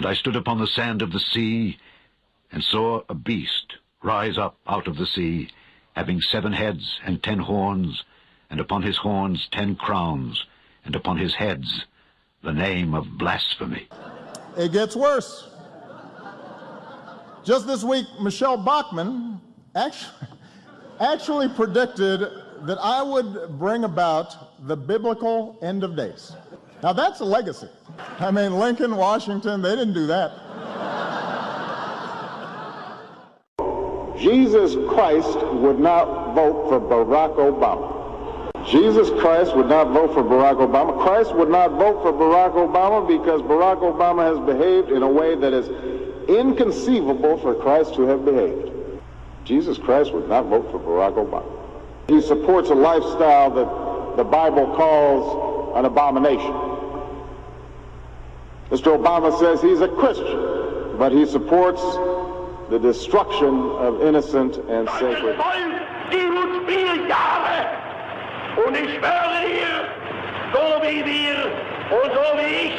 And I stood upon the sand of the sea, and saw a beast rise up out of the sea, having 7 heads and 10 horns, and upon his horns 10 crowns, and upon his heads the name of blasphemy. It gets worse. Just this week, Michelle Bachmann actually predicted that I would bring about the biblical end of days. Now that's a legacy. I mean, Lincoln, Washington, they didn't do that. Jesus Christ would not vote for Barack Obama. Jesus Christ would not vote for Barack Obama. Christ would not vote for Barack Obama because Barack Obama has behaved in a way that is inconceivable for Christ to have behaved. Jesus Christ would not vote for Barack Obama. He supports a lifestyle that the Bible calls an abomination. Mr. Obama says he's a Christian, but he supports the destruction of innocent and sacred. Und ich schwöre dir, so wie wir und so wie ich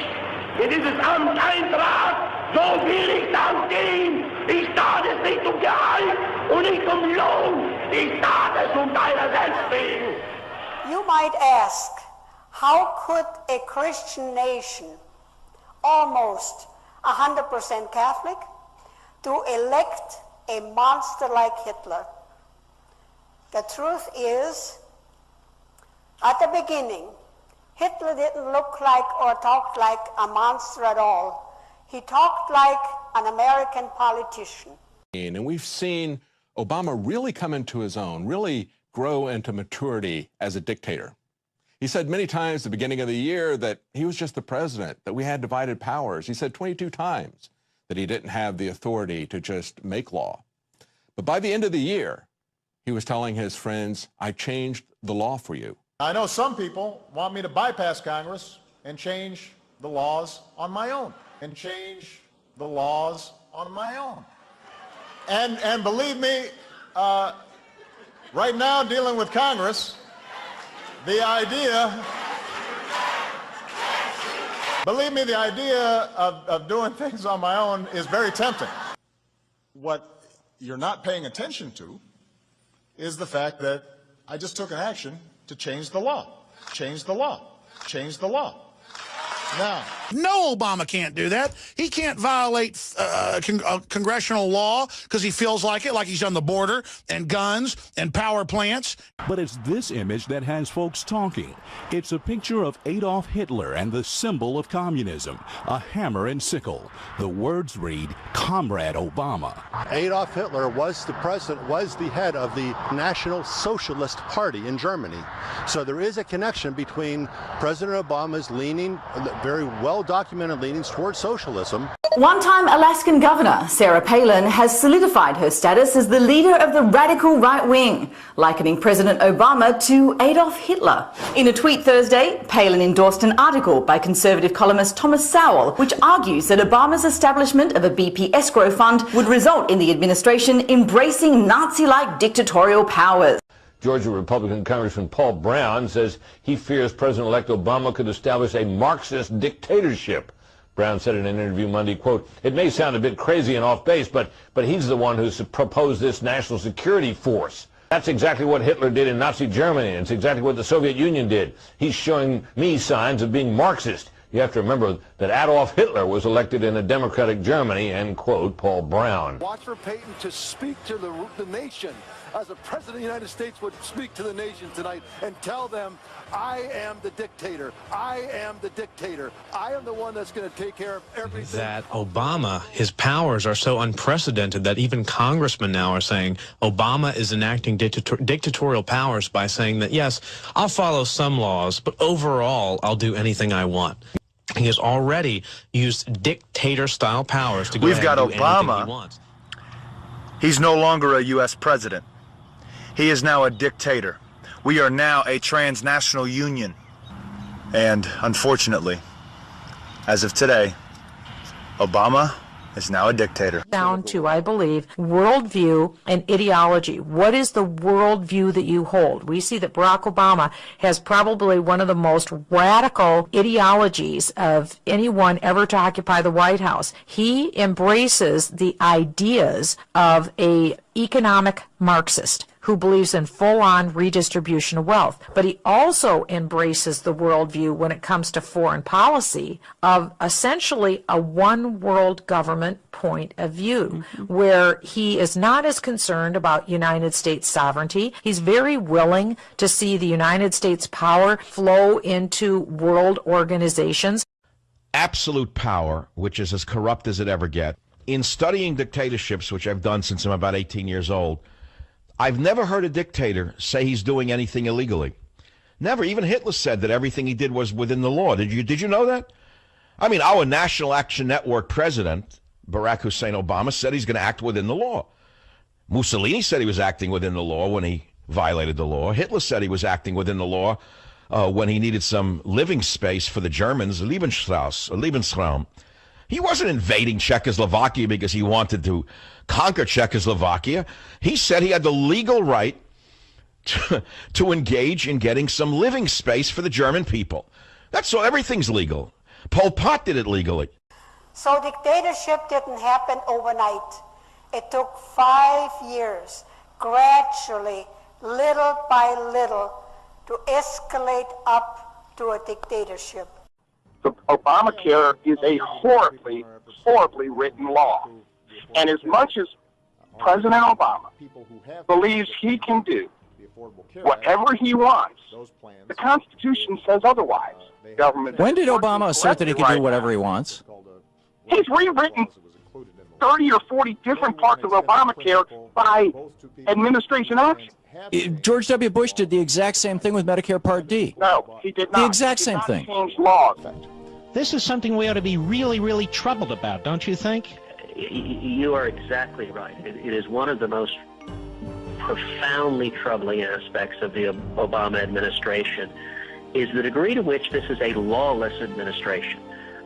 in dieses Amt eintrat, so will ich dann gehen. Ich tat es nicht um Gehalt und nicht um Lohn. Ich tat es deiner selbst wegen. You might ask, how could a Christian nation, almost 100% Catholic, to elect a monster like Hitler? The truth is, at the beginning, Hitler didn't look like or talk like a monster at all. He talked like an American politician. And we've seen Obama really come into his own, really grow into maturity as a dictator. He said many times at the beginning of the year that he was just the president, that we had divided powers. He said 22 times that he didn't have the authority to just make law. But by the end of the year, he was telling his friends, I changed the law for you. I know some people want me to bypass Congress and change the laws on my own. And believe me, right now dealing with Congress, the idea of doing things on my own is very tempting. What you're not paying attention to is the fact that I just took an action to change the law. Now, no, Obama can't do that. He can't violate congressional law because he feels like it, like he's on the border and guns and power plants. But it's this image that has folks talking. It's a picture of Adolf Hitler and the symbol of communism, a hammer and sickle. The words read, Comrade Obama. Adolf Hitler was the president, was the head of the National Socialist Party in Germany. So there is a connection between President Obama's leaning, very well-documented leanings towards socialism. One-time Alaskan Governor Sarah Palin has solidified her status as the leader of the radical right wing, likening President Obama to Adolf Hitler. In a tweet Thursday, Palin endorsed an article by conservative columnist Thomas Sowell, which argues that Obama's establishment of a BP escrow fund would result in the administration embracing Nazi-like dictatorial powers. Georgia Republican Congressman Paul Brown says he fears President-elect Obama could establish a Marxist dictatorship. Brown said in an interview Monday, quote, it may sound a bit crazy and off base, but he's the one who's proposed this national security force. That's exactly what Hitler did in Nazi Germany. It's exactly what the Soviet Union did. He's showing me signs of being Marxist. You have to remember that Adolf Hitler was elected in a democratic Germany, end quote, Paul Brown. Watch for Peyton to speak to the nation as a president of the United States would speak to the nation tonight and tell them, I am the dictator. I am the dictator. I am the one that's going to take care of everything. That Obama, his powers are so unprecedented that even congressmen now are saying Obama is enacting dictatorial powers by saying that, yes, I'll follow some laws, but overall, I'll do anything I want. He has already used dictator-style powers to go ahead and do anything he wants. He's no longer a U.S. president. He is now a dictator. We are now a transnational union. And unfortunately, as of today, Obama is now a dictator. Down to, I believe, worldview and ideology. What is the worldview that you hold? We see that Barack Obama has probably one of the most radical ideologies of anyone ever to occupy the White House. He embraces the ideas of an economic Marxist who believes in full-on redistribution of wealth. But he also embraces the worldview when it comes to foreign policy of essentially a one-world government point of view, where he is not as concerned about United States sovereignty. He's very willing to see the United States power flow into world organizations. Absolute power, which is as corrupt as it ever gets. In studying dictatorships, which I've done since I'm about 18 years old, I've never heard a dictator say he's doing anything illegally. Never. Even Hitler said that everything he did was within the law. Did you know that? I mean, our National Action Network president, Barack Hussein Obama, said he's going to act within the law. Mussolini said he was acting within the law when he violated the law. Hitler said he was acting within the law when he needed some living space for the Germans, Lebensraum. He wasn't invading Czechoslovakia because he wanted to conquer Czechoslovakia. He said he had the legal right to engage in getting some living space for the German people. That's all. Everything's legal. Pol Pot did it legally. So dictatorship didn't happen overnight. It took 5 years, gradually, little by little, to escalate up to a dictatorship. The Obamacare is a horribly, horribly written law. And as much as President Obama believes he can do whatever he wants, the Constitution says otherwise. Government. When did Obama assert that he can do whatever he wants? He's rewritten 30 or 40 different parts of Obamacare by administration action. George W. Bush did the exact same thing with Medicare Part D. No, he did not. The exact same thing. Change laws. This is something we ought to be really, really troubled about, don't you think? You are exactly right. It is one of the most profoundly troubling aspects of the Obama administration is the degree to which this is a lawless administration.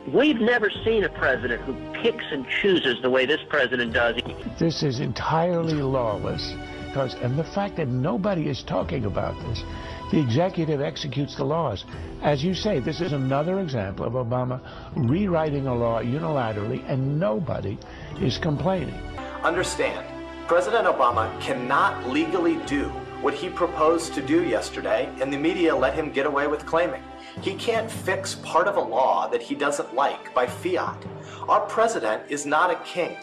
We've never seen a president who picks and chooses the way this president does. This is entirely lawless, and the fact that nobody is talking about this, the executive executes the laws. As you say, this is another example of Obama rewriting a law unilaterally, and nobody is complaining. Understand, President Obama cannot legally do what he proposed to do yesterday, and the media let him get away with claiming. He can't fix part of a law that he doesn't like by fiat. Our president is not a king,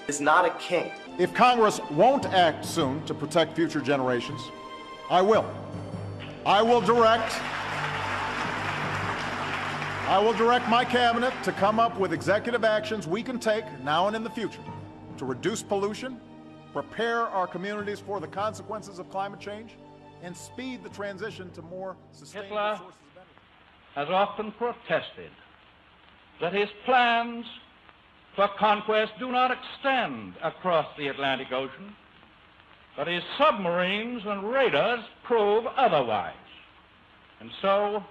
If Congress won't act soon to protect future generations, I will. I will direct my cabinet to come up with executive actions we can take now and in the future to reduce pollution, prepare our communities for the consequences of climate change, and speed the transition to more sustainable sources of energy. Has often protested that his plans for conquest do not extend across the Atlantic Ocean, but his submarines and radars prove otherwise. And so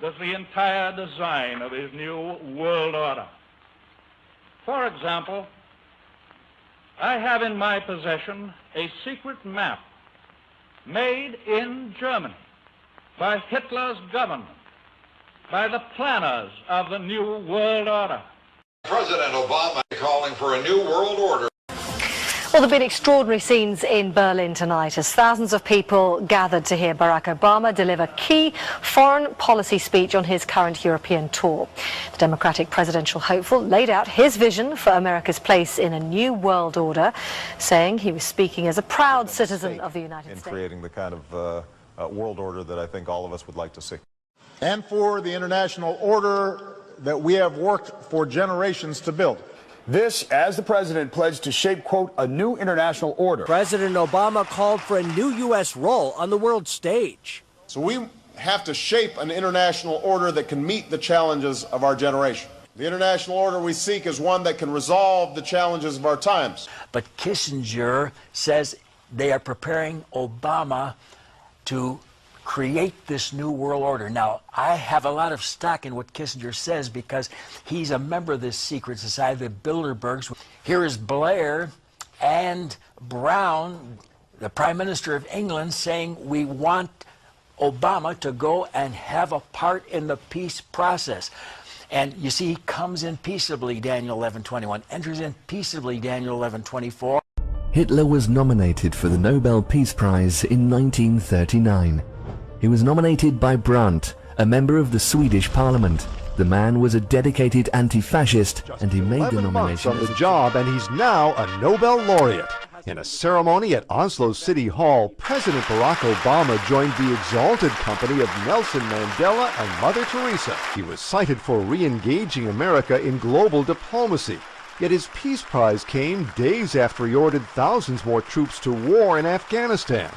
does the entire design of his new world order. For example, I have in my possession a secret map made in Germany by Hitler's government, by the planners of the new world order. President Obama calling for a new world order. Well, there have been extraordinary scenes in Berlin tonight as thousands of people gathered to hear Barack Obama deliver key foreign policy speech on his current European tour. The Democratic presidential hopeful laid out his vision for America's place in a new world order, saying he was speaking as a proud citizen of the United States. In creating the kind of world order that I think all of us would like to see. And for the international order that we have worked for generations to build. This, as the president pledged to shape, quote, a new international order. President Obama called for a new U.S. role on the world stage. So we have to shape an international order that can meet the challenges of our generation. The international order we seek is one that can resolve the challenges of our times. But Kissinger says they are preparing Obama to create this new world order. Now, I have a lot of stock in what Kissinger says because he's a member of this secret society, the Bilderbergs. Here is Blair and Brown, the Prime Minister of England, saying we want Obama to go and have a part in the peace process. And you see, he comes in peaceably, Daniel 11:21, enters in peaceably, Daniel 11:24. Hitler was nominated for the Nobel Peace Prize in 1939. He was nominated by Brandt, a member of the Swedish Parliament. The man was a dedicated anti-fascist, and he made the 11 months nomination on the job, and he's now a Nobel laureate. In a ceremony at Oslo City Hall, President Barack Obama joined the exalted company of Nelson Mandela and Mother Teresa. He was cited for re-engaging America in global diplomacy. Yet his Peace Prize came days after he ordered thousands more troops to war in Afghanistan.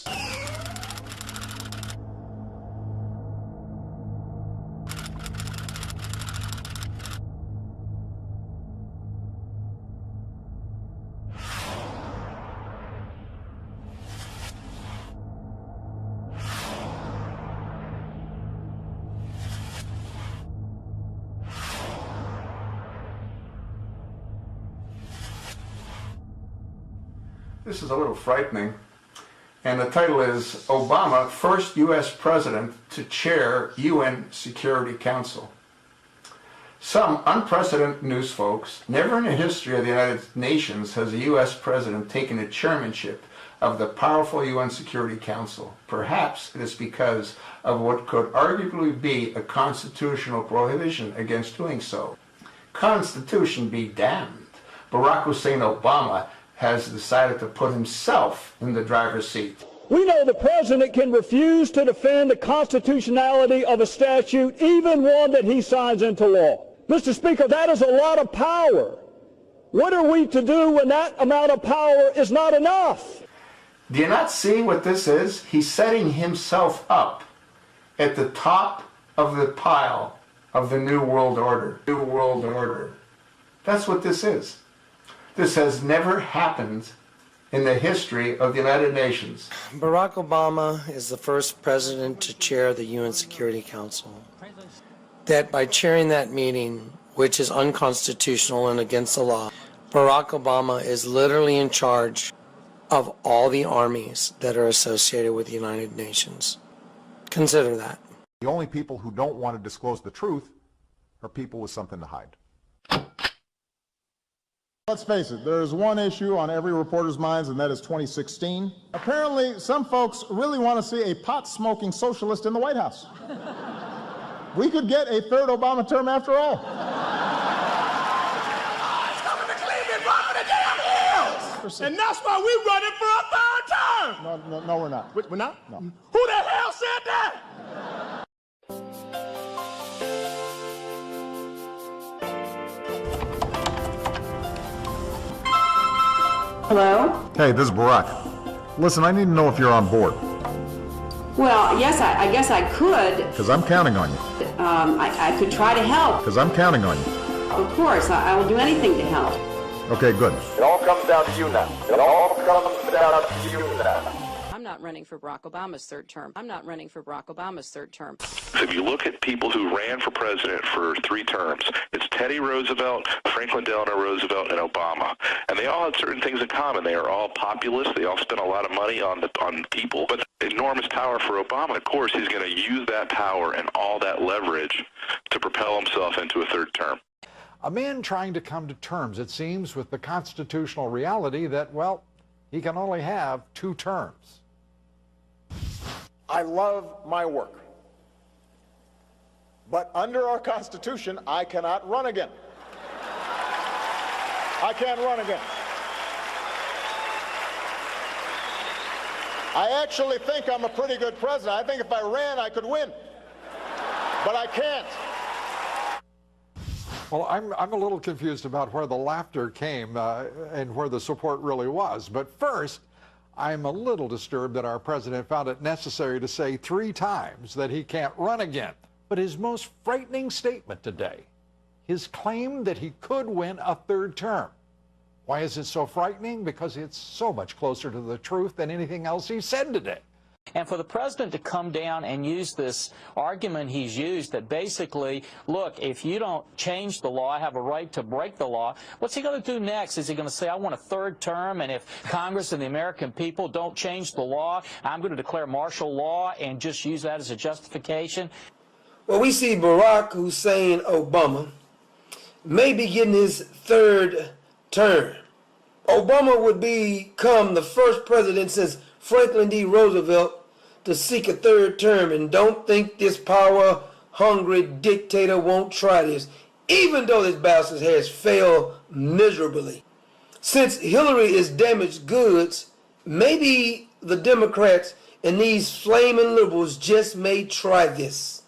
This is a little frightening, and the title is Obama, First U.S. President to Chair UN Security Council. Some unprecedented news, folks. Never in the history of the United Nations has a U.S. President taken the chairmanship of the powerful UN Security Council. Perhaps it is because of what could arguably be a constitutional prohibition against doing so. Constitution be damned. Barack Hussein Obama has decided to put himself in the driver's seat. We know the president can refuse to defend the constitutionality of a statute, even one that he signs into law. Mr. Speaker, that is a lot of power. What are we to do when that amount of power is not enough? Do you not see what this is? He's setting himself up at the top of the pile of the New World Order. New World Order. That's what this is. This has never happened in the history of the United Nations. Barack Obama is the first president to chair the UN Security Council. That by chairing that meeting, which is unconstitutional and against the law, Barack Obama is literally in charge of all the armies that are associated with the United Nations. Consider that. The only people who don't want to disclose the truth are people with something to hide. Let's face it, there is one issue on every reporter's minds, and that is 2016. Apparently, some folks really want to see a pot-smoking socialist in the White House. We could get a third Obama term after all. It's coming to Cleveland, run for the damn hills! And that's why we're running for a third term! No, we're not. We're not? No. Who the hell said that? Hello? Hey, this is Barack. Listen, I need to know if you're on board. Well, yes, I guess I could. Because I'm counting on you. I could try to help. Because I'm counting on you. Of course, I will do anything to help. Okay, good. It all comes down to you now. It all comes down to you now. I'm not running for Barack Obama's third term. I'm not running for Barack Obama's third term. If you look at people who ran for president for 3 terms, it's Teddy Roosevelt, Franklin Delano Roosevelt, and Obama. And they all had certain things in common. They are all populist. They all spent a lot of money on people. But enormous power for Obama. Of course, he's going to use that power and all that leverage to propel himself into a third term. A man trying to come to terms, it seems, with the constitutional reality that, well, he can only have 2 terms. I love my work. But under our Constitution, I cannot run again. I can't run again. I actually think I'm a pretty good president. I think if I ran, I could win. But I can't. Well, I'm a little confused about where the laughter came and where the support really was. But first, I'm a little disturbed that our president found it necessary to say 3 times that he can't run again. But his most frightening statement today, his claim that he could win a 3rd term. Why is it so frightening? Because it's so much closer to the truth than anything else he said today. And for the president to come down and use this argument he's used that basically, look, if you don't change the law, I have a right to break the law, what's he going to do next? Is he going to say, I want a third term, and if Congress and the American people don't change the law, I'm going to declare martial law and just use that as a justification? Well, we see Barack Hussein Obama may be getting his third term. Obama would become the first president since Franklin D. Roosevelt to seek a third term, and don't think this power-hungry dictator won't try this, even though this bastard has failed miserably. Since Hillary is damaged goods, maybe the Democrats and these flaming liberals just may try this.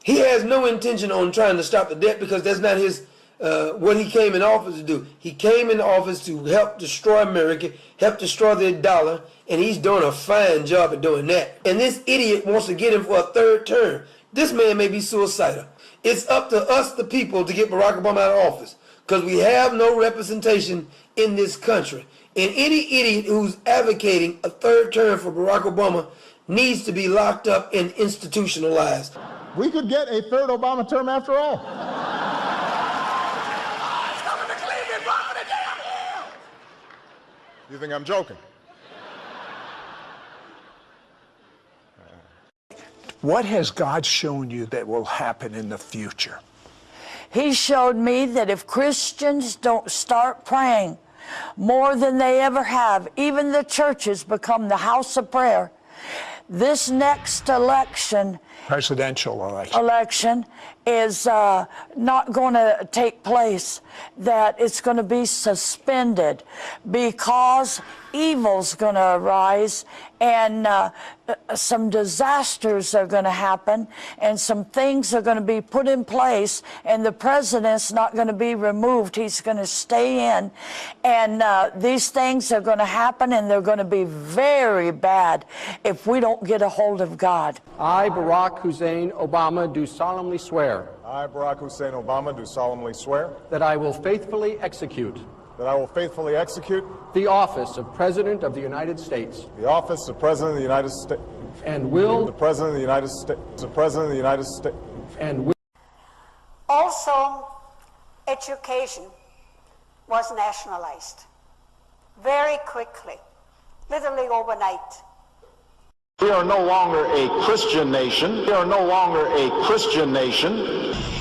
He has no intention on trying to stop the debt because that's not his what he came in office to do. He came in office to help destroy America, help destroy the dollar, and he's doing a fine job at doing that. And this idiot wants to get him for a third term. This man may be suicidal. It's up to us, the people, to get Barack Obama out of office because we have no representation in this country. And any idiot who's advocating a third term for Barack Obama needs to be locked up and institutionalized. We could get a third Obama term after all. You think I'm joking? What has God shown you that will happen in the future? He showed me that if Christians don't start praying more than they ever have, even the churches become the house of prayer, this next election, presidential election is not going to take place, that it's going to be suspended because evil's going to arise and some disasters are going to happen and some things are going to be put in place, and the president's not going to be removed. He's going to stay in, and these things are going to happen, and they're going to be very bad if we don't get a hold of God. I, Barack Hussein Obama, do solemnly swear. I, Barack Hussein Obama, do solemnly swear. That I will faithfully execute. That I will faithfully execute. The office of President of the United States. The office of President of the United States. And will. The President of the United States. The President of the United States. And will. Also, education was nationalized very quickly, literally overnight. We are no longer a Christian nation. We are no longer a Christian nation.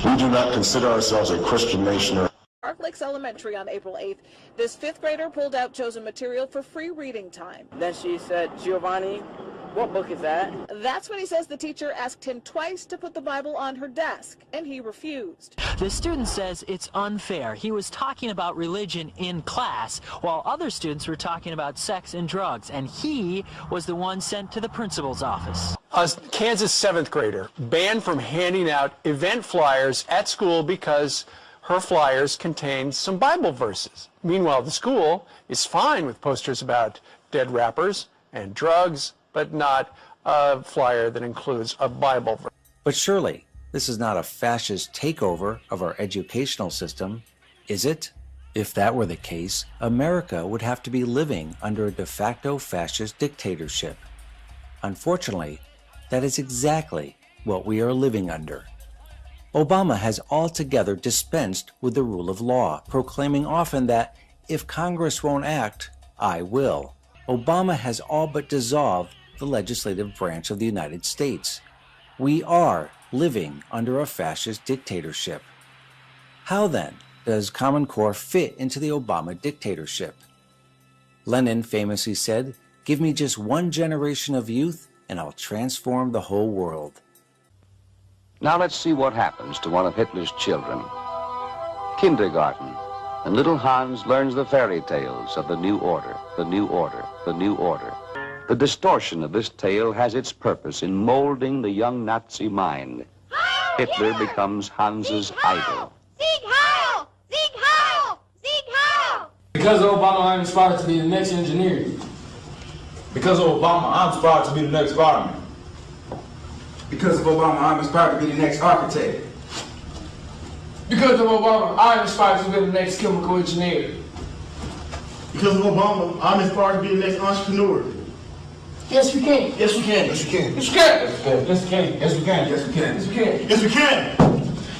We do not consider ourselves a Christian nation. Park Lakes Elementary on April 8th, this fifth grader pulled out chosen material for free reading time. Then she said, Giovanni, what book is that? That's when he says the teacher asked him twice to put the Bible on her desk, and he refused. The student says it's unfair. He was talking about religion in class, while other students were talking about sex and drugs, and he was the one sent to the principal's office. A Kansas seventh grader banned from handing out event flyers at school because her flyers contained some Bible verses. Meanwhile, the school is fine with posters about dead rappers and drugs, but not a flyer that includes a Bible verse. But surely, this is not a fascist takeover of our educational system, is it? If that were the case, America would have to be living under a de facto fascist dictatorship. Unfortunately, that is exactly what we are living under. Obama has altogether dispensed with the rule of law, proclaiming often that if Congress won't act, I will. Obama has all but dissolved the legislative branch of the United States. We are living under a fascist dictatorship. How then does Common Core fit into the Obama dictatorship? Lenin famously said, "Give me just one generation of youth and I'll transform the whole world." Now let's see what happens to one of Hitler's children. Kindergarten, and little Hans learns the fairy tales of the new order, the new order, the new order. The distortion of this tale has its purpose in molding the young Nazi mind. Hitler becomes Hans's idol. Sieg Heil! Sieg Heil! Sieg Heil! Because of Obama, I'm inspired to be the next engineer. Because of Obama, I'm inspired to be the next fireman. Because of Obama, I'm inspired to be the next architect. Because of Obama, I'm inspired to be the next chemical engineer. Because of Obama, I'm inspired to be the next entrepreneur. Yes, we can. Yes, we can. Yes, we can. Yes, we can. Yes, we can. Yes, we can. Yes, we can. Yes, we can. Yes, we can.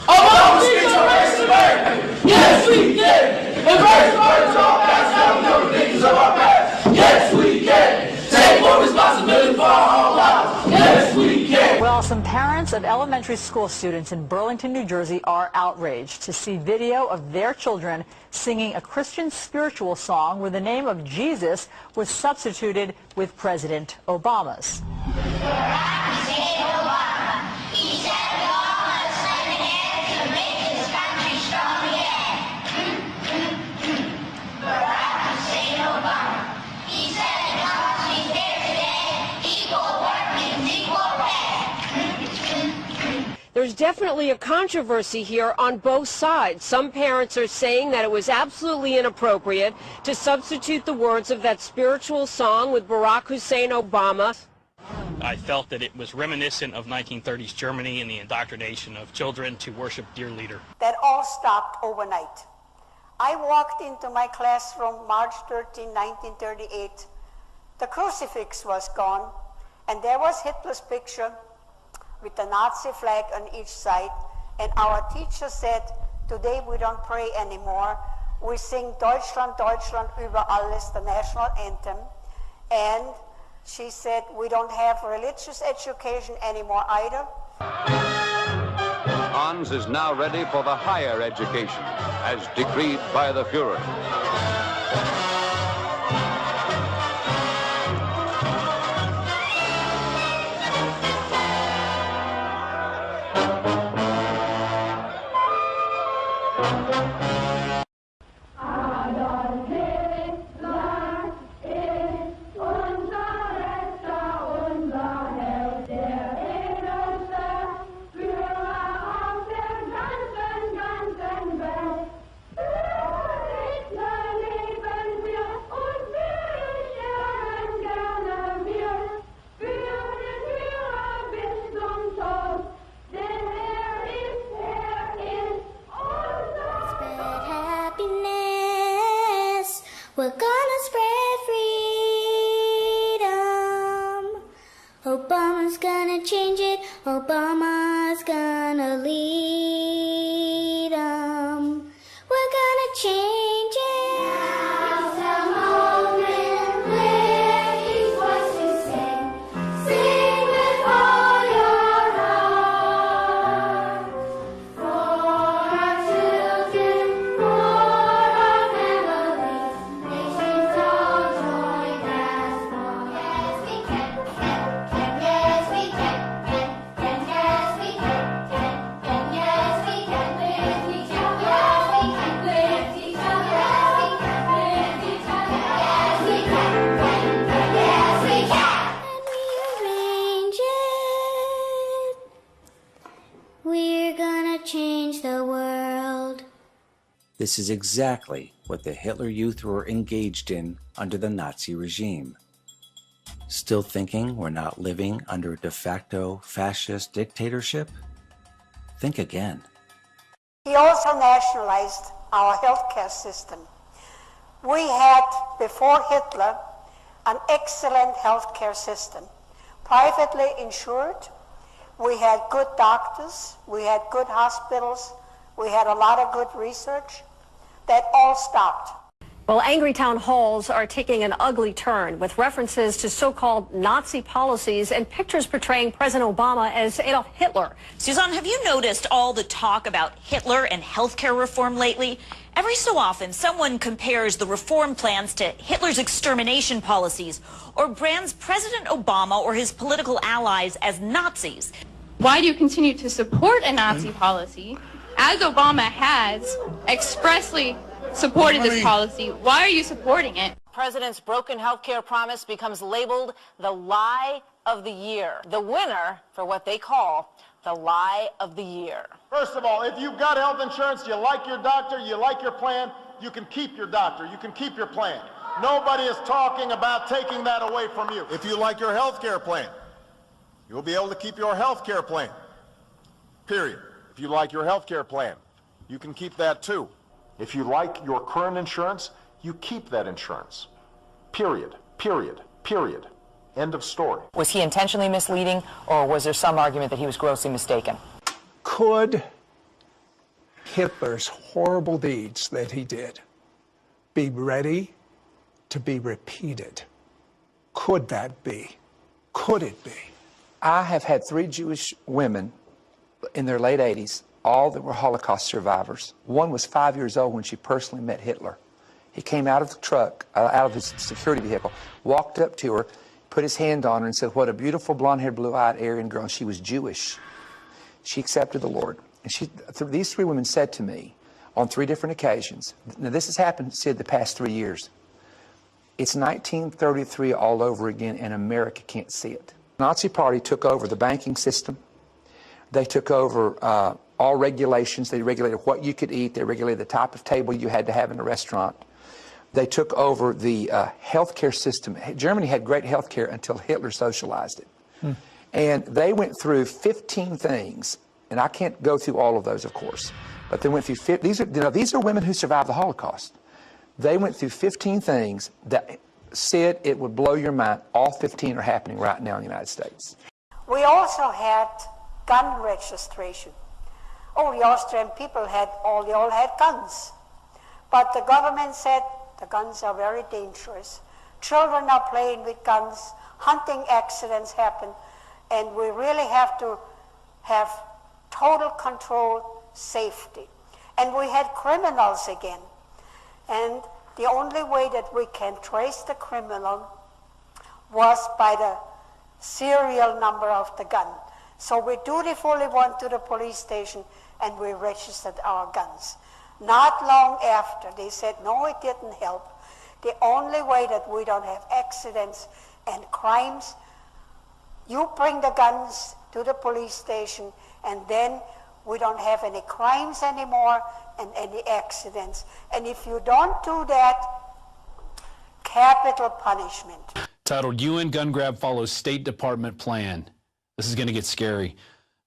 Obama speaks on race America. Yes, we can. Embrace burdens all past down the ridiculous of our past. Yes, we can. Take more responsibility for our own lives. Yes, we can. Well, some parents of elementary school students in Burlington, New Jersey are outraged to see video of their children singing a Christian spiritual song where the name of Jesus was substituted with President Obama's. There's definitely a controversy here on both sides. Some parents are saying that it was absolutely inappropriate to substitute the words of that spiritual song with Barack Hussein Obama. I felt that it was reminiscent of 1930s Germany and the indoctrination of children to worship their leader. That all stopped overnight. I walked into my classroom March 13, 1938. The crucifix was gone, and there was Hitler's picture with the Nazi flag on each side, and our teacher said, today we don't pray anymore. We sing Deutschland, Deutschland über alles, the national anthem, and she said we don't have religious education anymore either. Hans is now ready for the higher education, as decreed by the Fuhrer. We're gonna spread freedom. Obama's gonna change it. Obama's gonna lead 'em. We're gonna change it. Now's the moment where he's voice to sing. Sing with all your heart. For our children, for our families. Nations all join as one. Yes, we can. Yes, we can. Yes, we can. Yes, we can. With each other. Yes, we can. With each other. Yes, we can. With each other. Yes, we can. Yes, we can. And we arrange it. We're gonna change the world. This is exactly what the Hitler Youth were engaged in under the Nazi regime. Still thinking we're not living under a de facto fascist dictatorship? Think again. He also nationalized our healthcare system. We had, before Hitler, an excellent healthcare system. Privately insured, we had good doctors, we had good hospitals, we had a lot of good research. That all stopped. Well, angry town halls are taking an ugly turn with references to so-called Nazi policies and pictures portraying President Obama as Adolf Hitler. Suzanne, have you noticed all the talk about Hitler and healthcare reform lately? Every so often, someone compares the reform plans to Hitler's extermination policies or brands President Obama or his political allies as Nazis. Why do you continue to support a Nazi policy, as Obama has expressly supported this policy? Why are you supporting it? President's broken health care promise becomes labeled the lie of the year. The winner for what they call the lie of the year. First of all, if you've got health insurance, you like your doctor, you like your plan, you can keep your doctor, you can keep your plan. Nobody is talking about taking that away from you. If you like your health care plan, you'll be able to keep your health care plan. Period. If you like your health care plan, you can keep that too. If you like your current insurance, you keep that insurance. Period. Period. Period. End of story. Was he intentionally misleading, or was there some argument that he was grossly mistaken? Could Hitler's horrible deeds that he did be ready to be repeated? Could that be? Could it be? I have had 3 Jewish women in their late 80s, all that were Holocaust survivors. One was 5 years old when she personally met Hitler. He came out of the truck, out of his security vehicle, walked up to her, put his hand on her and said, "What a beautiful blonde-haired, blue-eyed Aryan girl." And she was Jewish. She accepted the Lord. And these 3 women said to me on 3 different occasions, now this has happened, Sid, the past 3 years. It's 1933 all over again, and America can't see it. The Nazi Party took over the banking system. They took over all regulations. They regulated what you could eat. They regulated the type of table you had to have in a restaurant. They took over the healthcare system. Germany had great healthcare until Hitler socialized it. And they went through 15 things, and I can't go through all of those, of course, but they went through, these are women who survived the Holocaust. They went through 15 things that, Sid, it would blow your mind. All 15 are happening right now in the United States. We also had gun registration. Oh, the Austrian people they all had guns. But the government said the guns are very dangerous. Children are playing with guns, hunting accidents happen, and we really have to have total control, safety. And we had criminals again. And the only way that we can trace the criminal was by the serial number of the gun. So we dutifully went to the police station and we registered our guns. Not long after, they said, no, it didn't help. The only way that we don't have accidents and crimes, you bring the guns to the police station, and then we don't have any crimes anymore and any accidents. And if you don't do that, capital punishment. Titled UN Gun Grab Follows State Department Plan. This is going to get scary.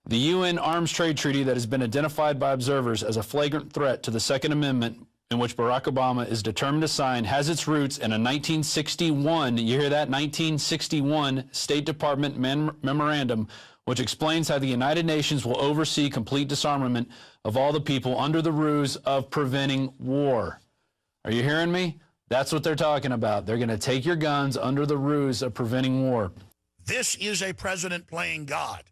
The UN Arms Trade Treaty that has been identified by observers as a flagrant threat to the Second Amendment, in which Barack Obama is determined to sign, has its roots in a 1961, you hear that, 1961 State Department memorandum, which explains how the United Nations will oversee complete disarmament of all the people under the ruse of preventing war. Are you hearing me? That's what they're talking about. They're going to take your guns under the ruse of preventing war. This is a president playing God.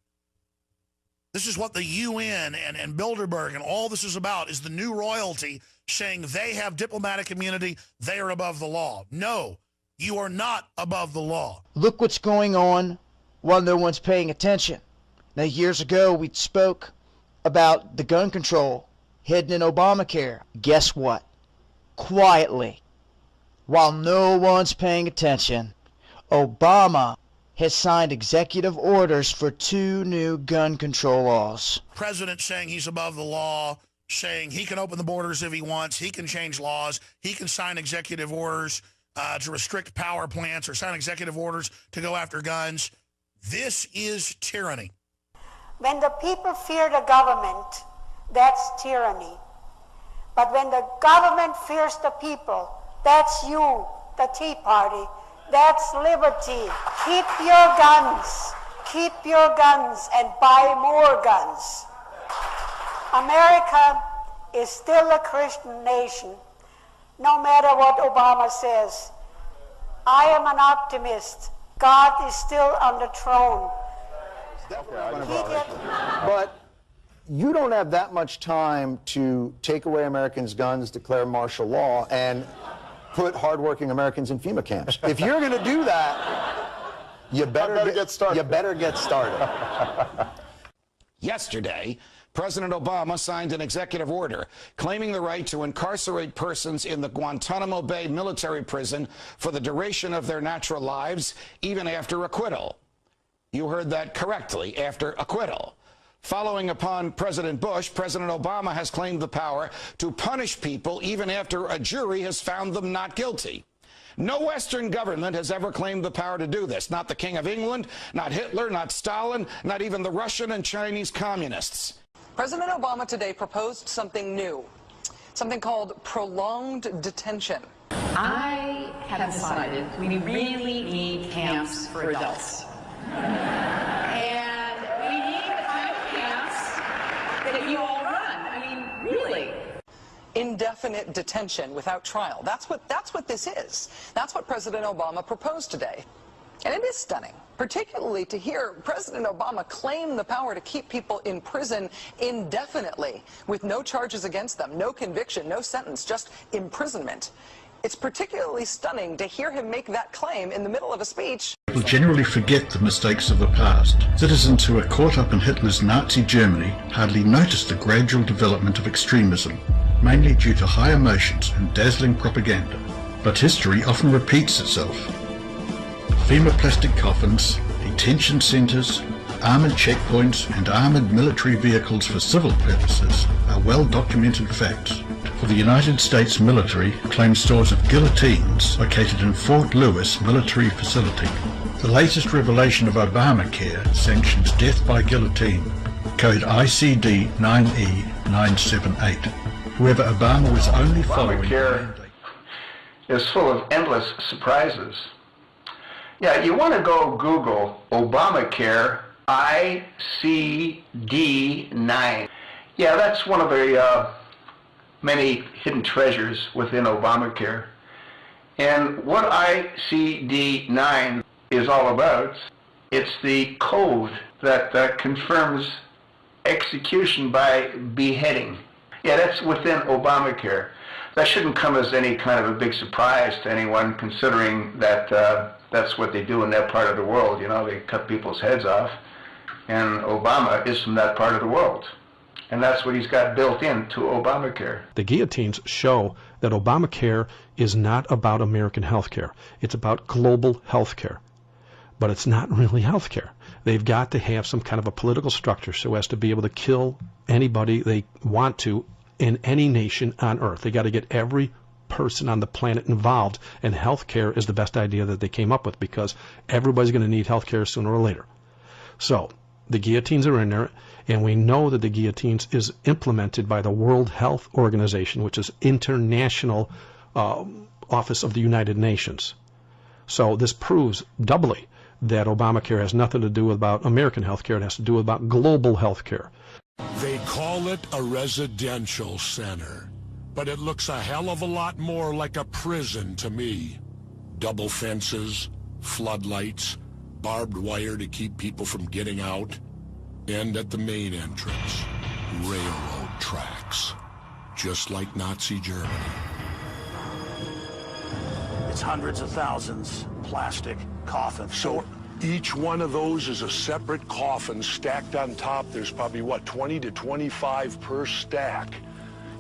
This is what the UN and Bilderberg and all this is about, is the new royalty saying they have diplomatic immunity, they are above the law. No, you are not above the law. Look what's going on while no one's paying attention. Now, years ago, we spoke about the gun control hidden in Obamacare. Guess what? Quietly, while no one's paying attention, Obama has signed executive orders for 2 new gun control laws. President saying he's above the law, saying he can open the borders if he wants, he can change laws, he can sign executive orders to restrict power plants or sign executive orders to go after guns. This is tyranny. When the people fear the government, that's tyranny. But when the government fears the people, that's you, the Tea Party. That's liberty. Keep your guns. Keep your guns and buy more guns. America is still a Christian nation, no matter what Obama says. I am an optimist. God is still on the throne. But you don't have that much time to take away Americans' guns, declare martial law, and put hardworking Americans in FEMA camps. If you're going to do that, you better get started. You better get started. Yesterday, President Obama signed an executive order claiming the right to incarcerate persons in the Guantanamo Bay military prison for the duration of their natural lives, even after acquittal. You heard that correctly, after acquittal. Following upon President Bush, President Obama has claimed the power to punish people even after a jury has found them not guilty. No Western government has ever claimed the power to do this. Not the King of England, not Hitler, not Stalin, not even the Russian and Chinese communists. President Obama today proposed something new, something called prolonged detention. I have decided we really need camps for adults. And we need the kind of camps that you all run. I mean, really. Indefinite detention without trial. That's what this is. That's what President Obama proposed today. And it is stunning, particularly to hear President Obama claim the power to keep people in prison indefinitely with no charges against them, no conviction, no sentence, just imprisonment. It's particularly stunning to hear him make that claim in the middle of a speech. People generally forget the mistakes of the past. Citizens who were caught up in Hitler's Nazi Germany hardly noticed the gradual development of extremism, mainly due to high emotions and dazzling propaganda. But history often repeats itself. FEMA plastic coffins, detention centres, armoured checkpoints and armoured military vehicles for civil purposes are well-documented facts. For the United States military claims stores of guillotines located in Fort Lewis military facility. The latest revelation of Obamacare sanctions death by guillotine, code ICD 9E978. Whoever Obama was only following... Obamacare is full of endless surprises. Yeah, you want to go Google Obamacare ICD-9. Yeah, that's one of the many hidden treasures within Obamacare. And what ICD-9 is all about, it's the code that confirms execution by beheading. Yeah, that's within Obamacare. That shouldn't come as any kind of a big surprise to anyone, considering that that's what they do in that part of the world. You know, they cut people's heads off. And Obama is from that part of the world. And that's what he's got built into Obamacare. The guillotines show that Obamacare is not about American health care. It's about global health care. But it's not really health care. They've got to have some kind of a political structure so as to be able to kill anybody they want to in any nation on earth. They got to get every person on the planet involved, and health care is the best idea that they came up with, because everybody's going to need health care sooner or later. So the guillotines are in there, and we know that the guillotines is implemented by the World Health Organization, which is international office of the United Nations. So this proves doubly that Obamacare has nothing to do about American health care. It has to do about global health care. They call it a residential center, but it looks a hell of a lot more like a prison to me. Double fences, floodlights, barbed wire to keep people from getting out, and at the main entrance, railroad tracks, just like Nazi Germany. It's hundreds of thousands plastic coffins. So each one of those is a separate coffin stacked on top. There's probably, what, 20 to 25 per stack.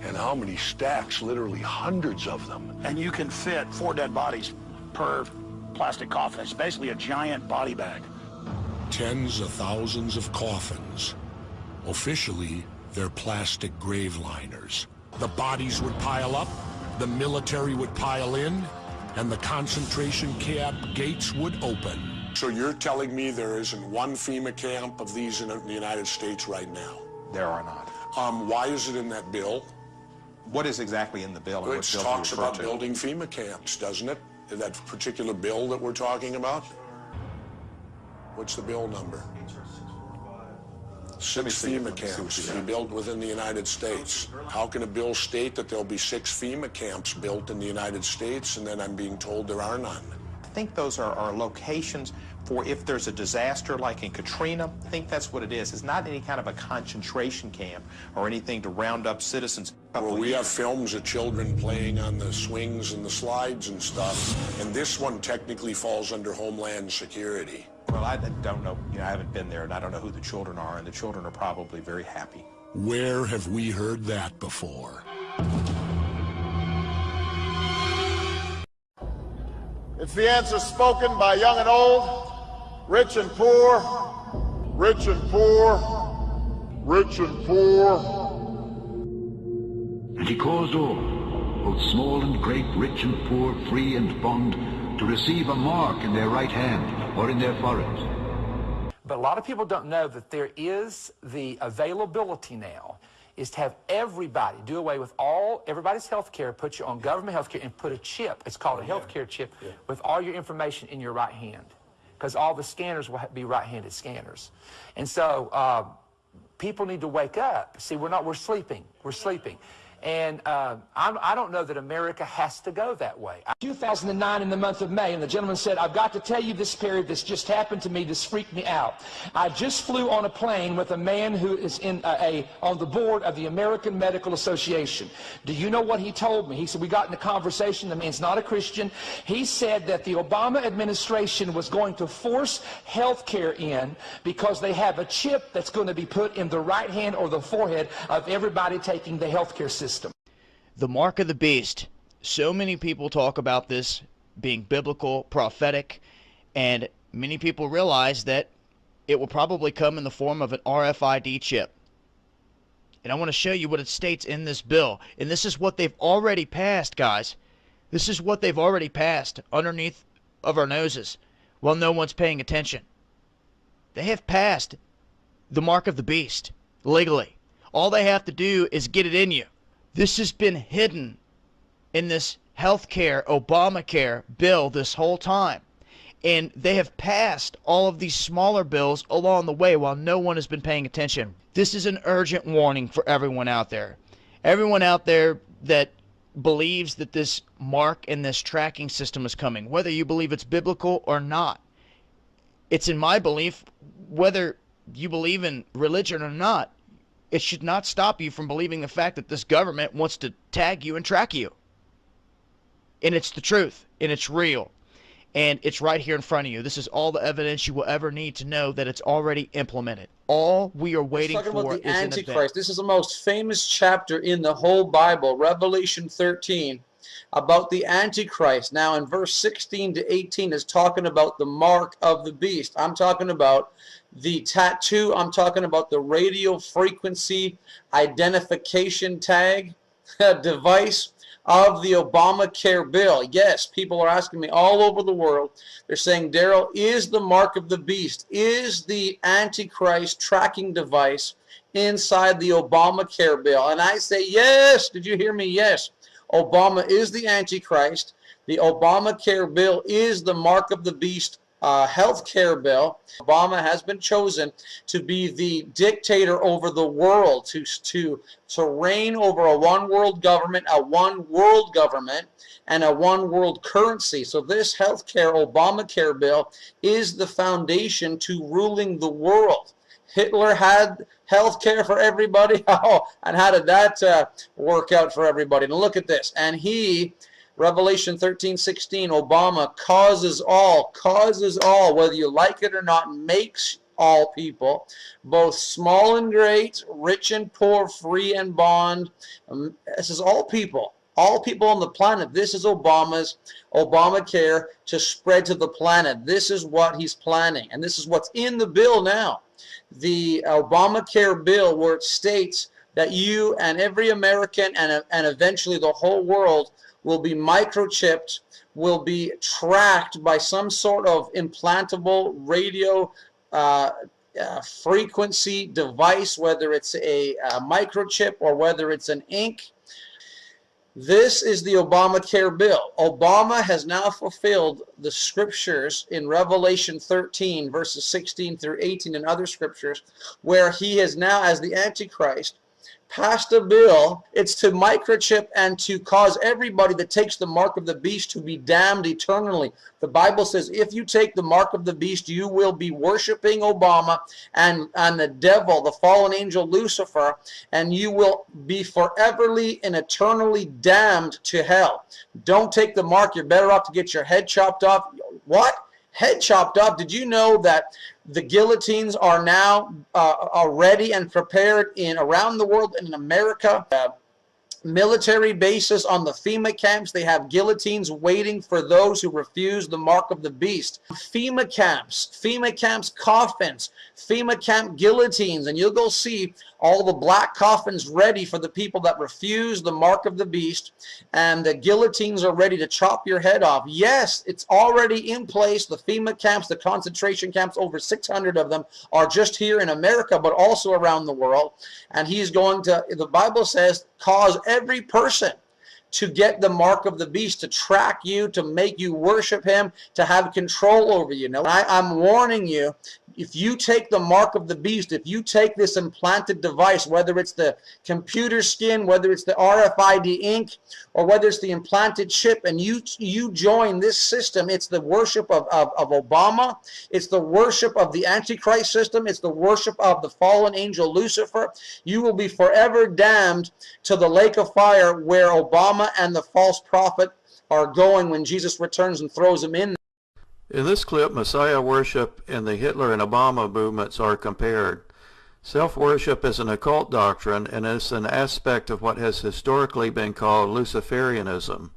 And how many stacks? Literally hundreds of them. And you can fit 4 dead bodies per plastic coffin. It's basically a giant body bag. Tens of thousands of coffins. Officially, they're plastic grave liners. The bodies would pile up, the military would pile in, and the concentration camp gates would open. So you're telling me there isn't one FEMA camp of these in the United States right now? There are not. Why is it in that bill? What is exactly in the bill? And It talks about building FEMA camps, doesn't it? That particular bill that we're talking about? What's the bill number? 6 FEMA camps to be built within the United States. How can a bill state that there'll be 6 FEMA camps built in the United States, and then I'm being told there are none? I think those are locations for if there's a disaster like in Katrina. I think that's what it is. It's not any kind of a concentration camp or anything to round up citizens. Well, we have films of children playing on the swings and the slides and stuff, and this one technically falls under Homeland Security. Well, I don't know. You know, I haven't been there, and I don't know who the children are, and the children are probably very happy. Where have we heard that before? It's the answer spoken by young and old, rich and poor, rich and poor, rich and poor. And he caused all, both small and great, rich and poor, free and bond, to receive a mark in their right hand or in their foreheads. But a lot of people don't know that there is the availability now is to have everybody do away with everybody's health care, put you on government health care, and put a chip. It's called a health care chip with all your information in your right hand, because all the scanners will be right-handed scanners. And so people need to wake up. See, we're sleeping. We're sleeping. And I don't know that America has to go that way. 2009 in the month of May, and the gentleman said, I've got to tell you this, Perry, this just happened to me, this freaked me out. I just flew on a plane with a man who is on the board of the American Medical Association. Do you know what he told me? He said, we got in a conversation, the man's not a Christian. He said that the Obama administration was going to force health care in because they have a chip that's going to be put in the right hand or the forehead of everybody taking the health care system. The mark of the beast. So many people talk about this being biblical, prophetic, and many people realize that it will probably come in the form of an RFID chip. And I want to show you what it states in this bill. And this is what they've already passed, guys. This is what they've already passed underneath of our noses while no one's paying attention. They have passed the mark of the beast legally. All they have to do is get it in you. This has been hidden in this healthcare, Obamacare bill this whole time. And they have passed all of these smaller bills along the way while no one has been paying attention. This is an urgent warning for everyone out there. Everyone out there that believes that this mark and this tracking system is coming, whether you believe it's biblical or not. It's in my belief, whether you believe in religion or not, it should not stop you from believing the fact that this government wants to tag you and track you. And it's the truth, and it's real, and it's right here in front of you. This is all the evidence you will ever need to know that it's already implemented. All we are waiting for is about the an event. Antichrist. This is the most famous chapter in the whole Bible, Revelation 13, about the Antichrist. Now in verse 16 to 18 is talking about the mark of the beast. I'm talking about the tattoo. I'm talking about the radio frequency identification tag device of the Obamacare bill. Yes, people are asking me all over the world. They're saying, Daryl, is the mark of the beast, is the Antichrist tracking device inside the Obamacare bill? And I say, yes. Did you hear me? Yes. Obama is the Antichrist. The Obamacare bill is the mark of the beast health care bill. Obama has been chosen to be the dictator over the world, to reign over a one world government, and a one world currency. So this health care Obamacare bill is the foundation to ruling the world. Hitler had health care for everybody. Oh, and how did that work out for everybody? And look at this. And he, Revelation 13:16, Obama causes all, whether you like it or not, makes all people, both small and great, rich and poor, free and bond. This is all people on the planet. This is Obamacare to spread to the planet. This is what he's planning, and this is what's in the bill now. The Obamacare bill, where it states that you and every American and eventually the whole world will be microchipped, will be tracked by some sort of implantable radio frequency device, whether it's a microchip or whether it's an ink. This is the Obamacare bill. Obama has now fulfilled the scriptures in Revelation 13, verses 16 through 18 and other scriptures, where he has now, as the Antichrist, passed a bill. It's to microchip and to cause everybody that takes the mark of the beast to be damned eternally. The Bible says if you take the mark of the beast, you will be worshiping Obama and the devil, the fallen angel Lucifer, and you will be foreverly and eternally damned to hell. Don't take the mark. You're better off to get your head chopped off. What? Head chopped off? Did you know that the guillotines are now ready and prepared around the world, in America? military bases, on the FEMA camps. They have guillotines waiting for those who refuse the mark of the beast. FEMA camps, coffins, FEMA camp guillotines, and you'll go see all the black coffins ready for the people that refuse the mark of the beast, and the guillotines are ready to chop your head off. Yes, it's already in place. The FEMA camps, the concentration camps, over 600 of them are just here in America, but also around the world. And he's going to, the Bible says, cause every person to get the mark of the beast, to track you, to make you worship him, to have control over you. Now, I'm warning you, if you take the mark of the beast, if you take this implanted device, whether it's the computer skin, whether it's the RFID ink, or whether it's the implanted chip, and you join this system, it's the worship of Obama, it's the worship of the Antichrist system, it's the worship of the fallen angel Lucifer. You will be forever damned to the lake of fire where Obama and the false prophet are going when Jesus returns and throws them in. In this clip, Messiah worship and the Hitler and Obama movements are compared. Self-worship is an occult doctrine, and is an aspect of what has historically been called Luciferianism.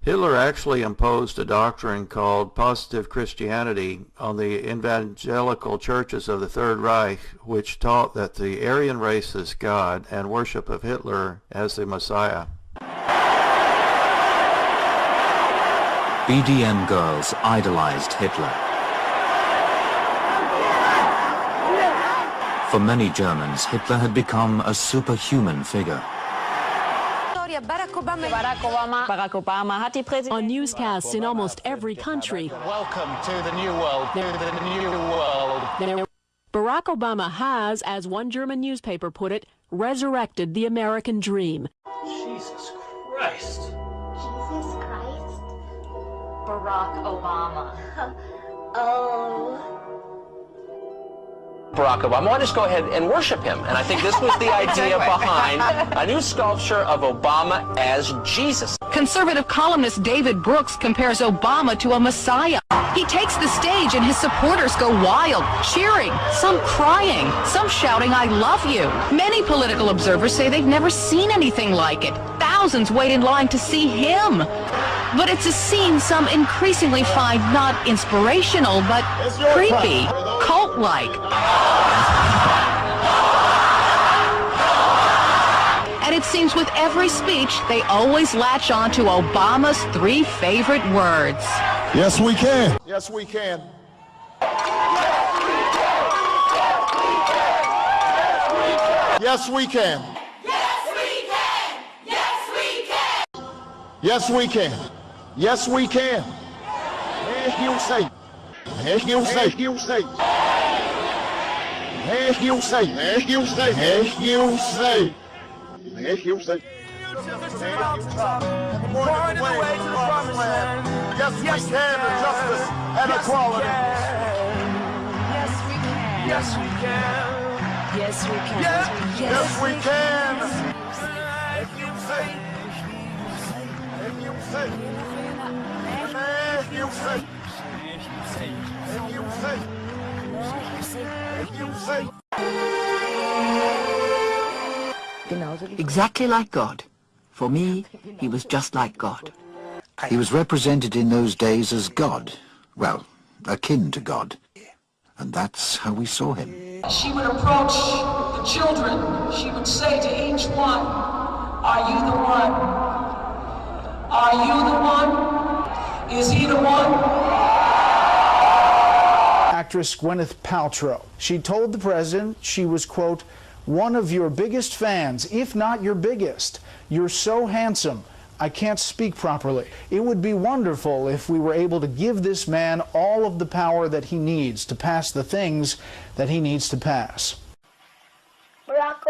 Hitler actually imposed a doctrine called positive Christianity on the evangelical churches of the Third Reich, which taught that the Aryan race is God and worship of Hitler as the Messiah. BDM girls idolized Hitler. For many Germans, Hitler had become a superhuman figure. On newscasts in almost every country, welcome to the new world. Barack Obama has, as one German newspaper put it, resurrected the American dream. Jesus Christ. Jesus Christ? Barack Obama. Oh. Barack Obama. Why just go ahead and worship him? And I think this was the idea behind a new sculpture of Obama as Jesus. Conservative columnist David Brooks compares Obama to a messiah. He takes the stage and his supporters go wild, cheering, some crying, some shouting, "I love you." Many political observers say they've never seen anything like it. Thousands wait in line to see him. But it's a scene some increasingly find not inspirational, but creepy, cult-like. And it seems with every speech, they always latch on to Obama's three favorite words. Yes, we can. Yes, we can. Yes, we can. Yes, we can. Yes, we can. Yes, we can. Yes, we can. Yes, you say. Yes, you say. Yes, you say. Yes, you say. Yes, you say. Yes, you say. Yes, you say. Yes, we can. Justice and equality. Yes, we can. Yes, we can. Yes, we can. Yes, we can. If you say. If you say. If you say. If you say. If you say. Exactly like God. For me, he was just like God. He was represented in those days as God, well, akin to God. And that's how we saw him. She would approach the children. She would say to each one, "Are you the one? Are you the one? Is he the one?" Actress Gwyneth Paltrow. She told the president she was, quote, "one of your biggest fans, if not your biggest. You're so handsome. I can't speak properly. It would be wonderful if we were able to give this man all of the power that he needs to pass the things that he needs to pass." Barack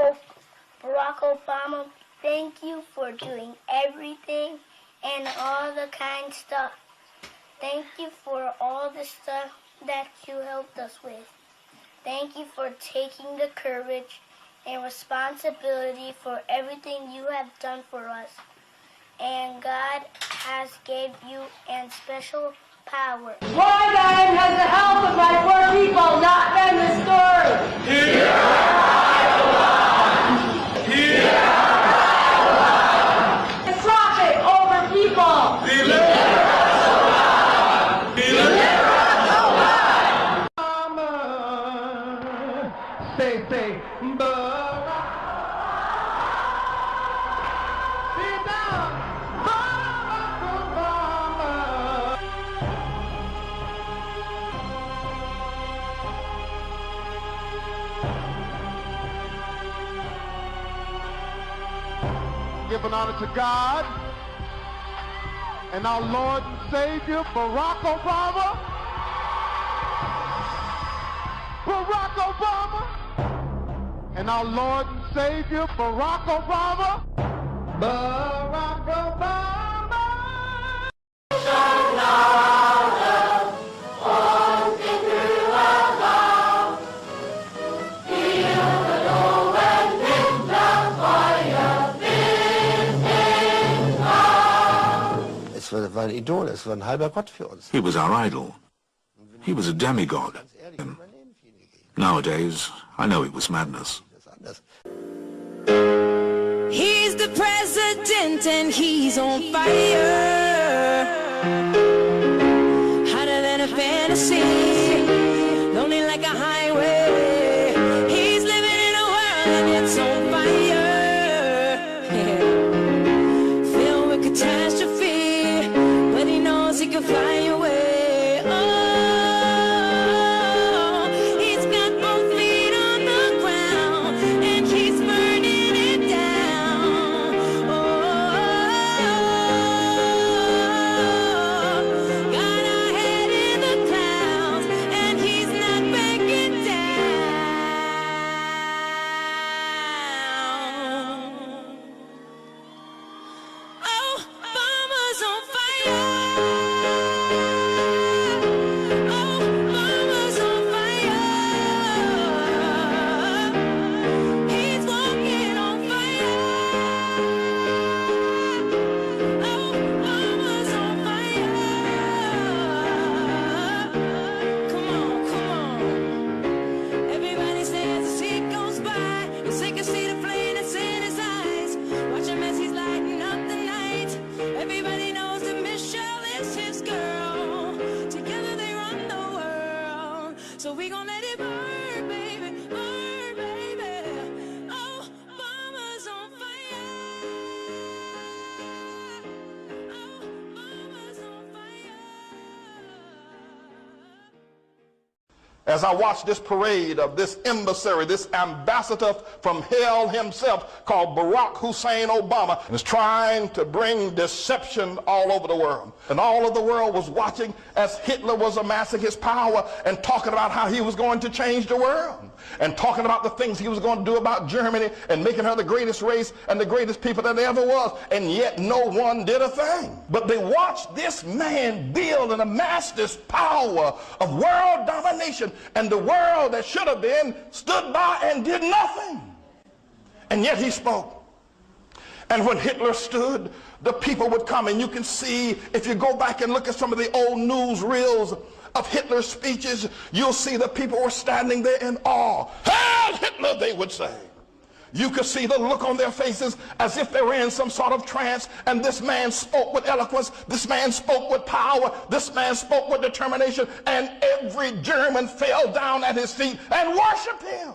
Obama, thank you for doing everything and all the kind stuff. Thank you for all the stuff that you helped us with. Thank you for taking the courage and responsibility for everything you have done for us. And God has gave you a special power. Why then has the health of my poor people not been restored? Here I belong. Here I belong. Giving honor to God and our Lord and Savior, Barack Obama. Barack Obama. And our Lord and Savior, Barack Obama. Barack Obama. War ein Idol, es war ein halber Gott für uns. He was our idol. He was a demigod. Nowadays, I know it was madness. He's the president and he's on fire. Hotter than a fantasy, lonely like a highway. He's living in a world and it's on fire. Filled with catastrophe, but he knows he can fly away. Oh, he's got both feet on the ground and he's burning it down. Oh, got our head in the clouds and he's not backing down. Oh, Obama's on fire. Obama's on fire. He's walking on fire. Obama's on fire. Come on, come on. Everybody stands as he goes by. You can see the flame that's in his eyes. Watch him as he's lighting up the night. Everybody knows that Michelle is his girl. Together they run the world. So we gon' let it burn, baby. Burn, baby. Oh, Obama's on fire. Oh, Obama's on fire. As I watch this parade of this emissary, this ambassador from hell himself called Barack Hussein Obama, is trying to bring deception all over the world. And all of the world was watching as Hitler was amassing his power and talking about how he was going to change the world. And talking about the things he was going to do about Germany and making her the greatest race and the greatest people that there ever was. And yet no one did a thing. But they watched this man build and amass this power of world domination. And the world that should have been stood by and did nothing. And yet he spoke. And when Hitler stood, the people would come. And you can see, if you go back and look at some of the old news reels of Hitler's speeches, you'll see the people were standing there in awe. Hail Hitler, they would say. You could see the look on their faces as if they were in some sort of trance. And this man spoke with eloquence. This man spoke with power. This man spoke with determination. And every German fell down at his feet and worshiped him.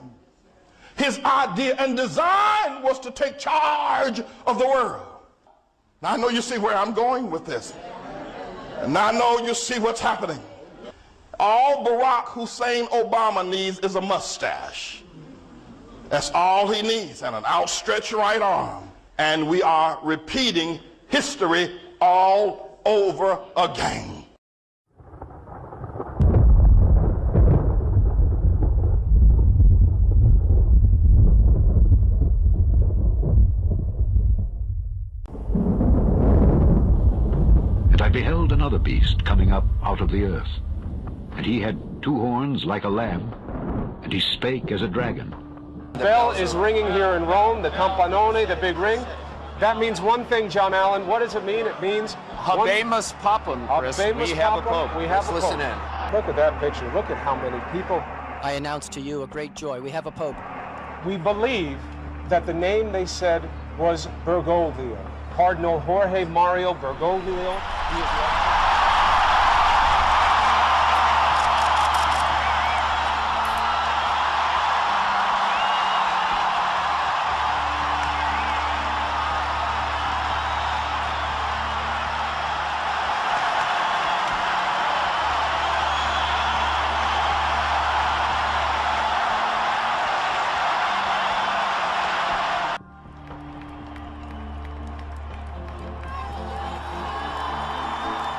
His idea and design was to take charge of the world. Now I know you see where I'm going with this. And I know you see what's happening. All Barack Hussein Obama needs is a mustache. That's all he needs, and an outstretched right arm. And we are repeating history all over again. And I beheld another beast coming up out of the earth. And he had 2 horns like a lamb, and he spake as a dragon. The bell is ringing here in Rome, the campanone, the big ring. That means one thing, John Allen. What does it mean? It means Habemus Papam, Chris. Habemus We have a Papam. pope. We have Let's a listen pope. in. Look at that picture. Look at how many people. I announce to you a great joy. We have a pope. We believe that the name they said was Bergoglio. Cardinal Jorge Mario Bergoglio. He is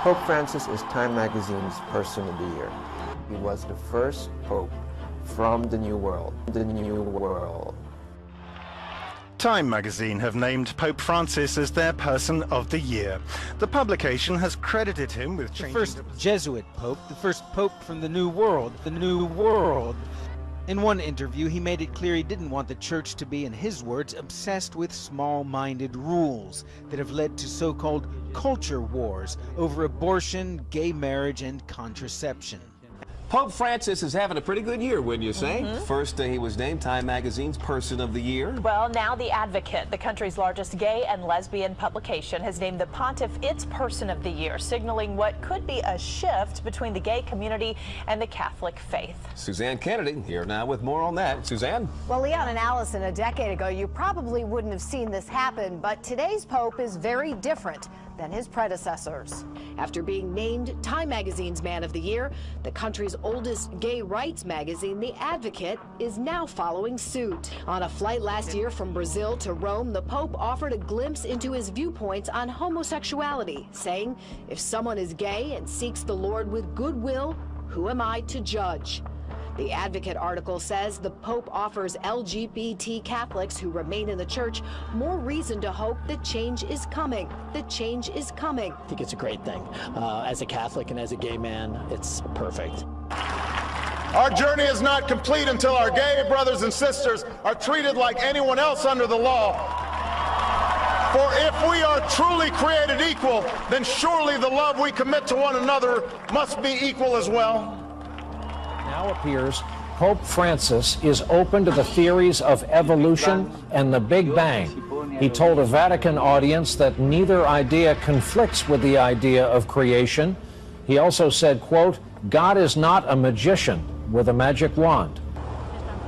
Pope Francis is Time Magazine's Person of the Year. He was the first pope from the New World. The New World. Time magazine have named Pope Francis as their Person of the Year. The publication has credited him with changing the first Jesuit pope, the first pope from the New World, the New World. In one interview, he made it clear he didn't want the church to be, in his words, obsessed with small-minded rules that have led to so-called culture wars over abortion, gay marriage, and contraception. Pope Francis is having a pretty good year, wouldn't you say? First, he was named Time Magazine's Person of the Year. Well, now The Advocate, the country's largest gay and lesbian publication, has named the pontiff its Person of the Year, signaling what could be a shift between the gay community and the Catholic faith. Suzanne Kennedy here now with more on that. Suzanne? Well, Leon and Allison, a decade ago, you probably wouldn't have seen this happen, but today's Pope is very different than his predecessors. After being named Time Magazine's Man of the Year, the country's oldest gay rights magazine, The Advocate, is now following suit. On a flight last year from Brazil to Rome, the Pope offered a glimpse into his viewpoints on homosexuality, saying, "If someone is gay and seeks the Lord with goodwill, who am I to judge?" The Advocate article says the Pope offers LGBT Catholics who remain in the church more reason to hope that change is coming. That change is coming. I think it's a great thing. As a Catholic and as a gay man, it's perfect. Our journey is not complete until our gay brothers and sisters are treated like anyone else under the law. For if we are truly created equal, then surely the love we commit to one another must be equal as well. Now appears Pope Francis is open to the theories of evolution and the Big Bang. He told a Vatican audience that neither idea conflicts with the idea of creation. He also said, quote, "God is not a magician with a magic wand."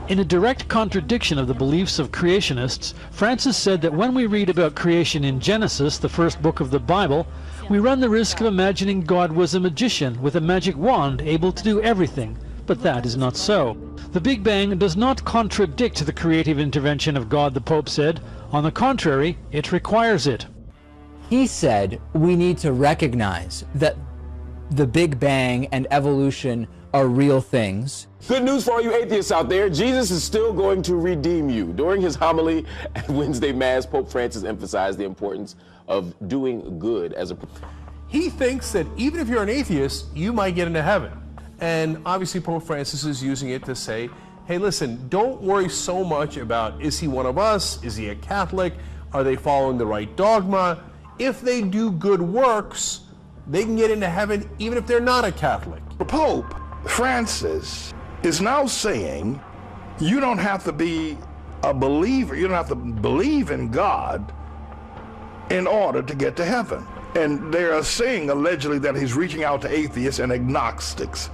In a direct contradiction of the beliefs of creationists, Francis said that when we read about creation in Genesis, the first book of the Bible, we run the risk of imagining God was a magician with a magic wand able to do everything. But that is not so. The Big Bang does not contradict the creative intervention of God, the Pope said. On the contrary, it requires it. He said we need to recognize that the Big Bang and evolution are real things. Good news for all you atheists out there. Jesus is still going to redeem you. During his homily at Wednesday Mass, Pope Francis emphasized the importance of doing good as a... He thinks that even if you're an atheist, you might get into heaven. And obviously Pope Francis is using it to say, hey, listen, don't worry so much about, is he one of us? Is he a Catholic? Are they following the right dogma? If they do good works, they can get into heaven even if they're not a Catholic. Pope Francis is now saying you don't have to be a believer, you don't have to believe in God in order to get to heaven. And they are saying allegedly that he's reaching out to atheists and agnostics.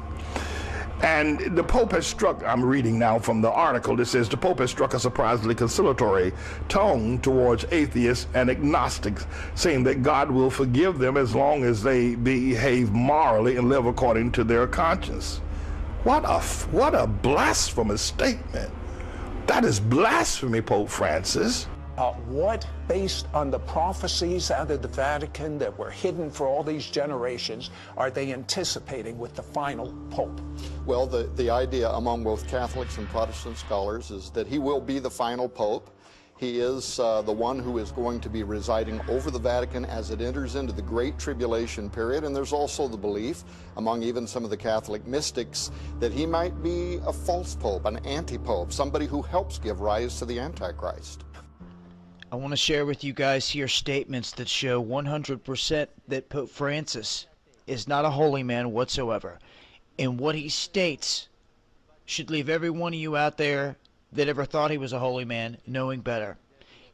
And the Pope has struck, I'm reading now from the article that says the Pope has struck a surprisingly conciliatory tone towards atheists and agnostics, saying that God will forgive them as long as they behave morally and live according to their conscience. What a blasphemous statement. That is blasphemy, Pope Francis. What, based on the prophecies out of the Vatican that were hidden for all these generations, are they anticipating with the final Pope? Well, the idea among both Catholics and Protestant scholars is that he will be the final Pope. He is the one who is going to be residing over the Vatican as it enters into the Great Tribulation period, and there's also the belief among even some of the Catholic mystics that he might be a false Pope, an anti-Pope, somebody who helps give rise to the Antichrist. I want to share with you guys here statements that show 100% that Pope Francis is not a holy man whatsoever. And what he states should leave every one of you out there that ever thought he was a holy man knowing better.